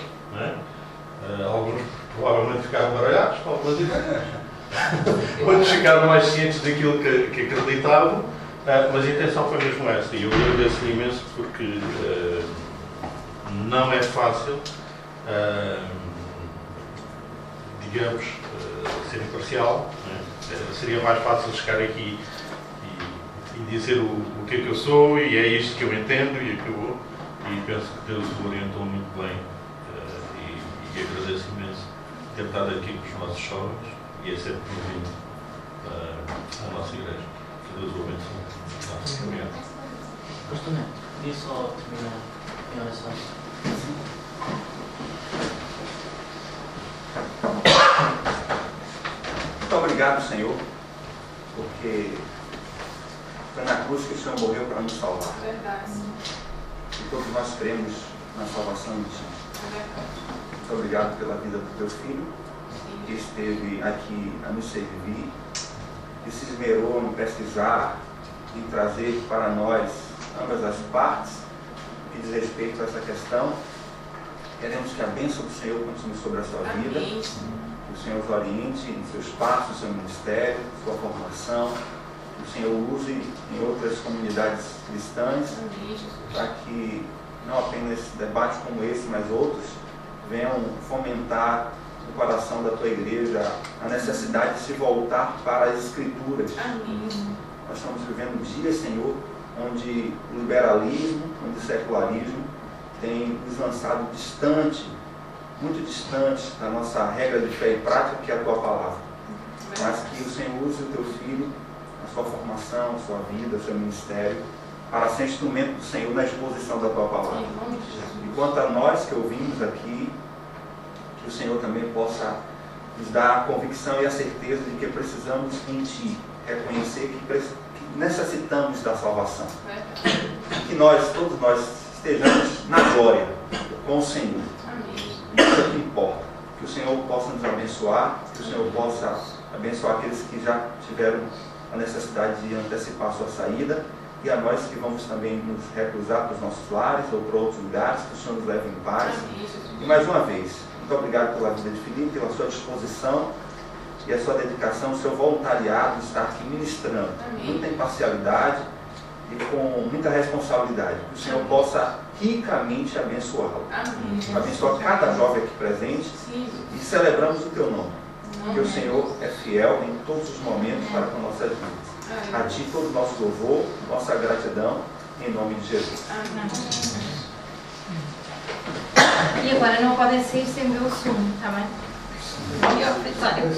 alguns provavelmente ficaram baralhados com algumas ideias, outros ficaram mais cientes daquilo que acreditavam, mas a intenção foi mesmo essa e eu agradeço-lhe imenso porque não é fácil, digamos, ser imparcial. Seria mais fácil chegar aqui e dizer o que é que eu sou e é isto que eu entendo e acabou. E penso que Deus o orientou muito bem e agradeço imenso ter estado aqui com os nossos jovens e é sempre bem-vindo à nossa igreja. Que Deus o abençoe. Obrigado. Pastor Neto, queria só terminar em oração. Muito obrigado, Senhor, porque foi na cruz que o Senhor morreu para nos salvar. Verdade. E todos nós cremos na salvação do Senhor. Muito obrigado pela vida do teu filho, que esteve aqui a nos servir, que se esmerou em pesquisar, em trazer para nós ambas as partes que diz respeito a essa questão. Queremos que a bênção do Senhor continue sobre a sua vida, que o Senhor os oriente em seus passos, no seu ministério, sua formação, que o Senhor use em outras comunidades cristãs, para que não apenas debates como esse, mas outros venham fomentar no coração da tua igreja a necessidade de se voltar para as Escrituras. Amém. Nós estamos vivendo dias, Senhor, onde o liberalismo, onde o secularismo tem nos lançado distante, muito distante da nossa regra de fé e prática, que é a tua palavra. Mas que o Senhor use o teu filho, a sua formação, a sua vida, o seu ministério, para ser instrumento do Senhor na exposição da tua palavra. E quanto a nós que ouvimos aqui, que o Senhor também possa nos dar a convicção e a certeza de que precisamos em Ti reconhecer que necessitamos da salvação. Que nós, todos nós, estejamos na glória com o Senhor. Isso é o que importa. Que o Senhor possa nos abençoar, que o Senhor possa abençoar aqueles que já tiveram a necessidade de antecipar a sua saída, e a nós que vamos também nos recusar para os nossos lares ou para outros lugares, que o Senhor nos leve em paz. E mais uma vez, muito obrigado pela vida de Felipe, pela sua disposição e a sua dedicação, o seu voluntariado de estar aqui ministrando, muita imparcialidade e com muita responsabilidade. Que o Senhor possa ricamente abençoá-lo. Abençoa cada jovem aqui presente e celebramos o teu nome. Que o Senhor é fiel em todos os momentos para com nossas vidas. A Ti todo o nosso louvor, nossa gratidão, em nome de Jesus. E agora não podem sair sem beber o sumo, está bem? E ao fritário.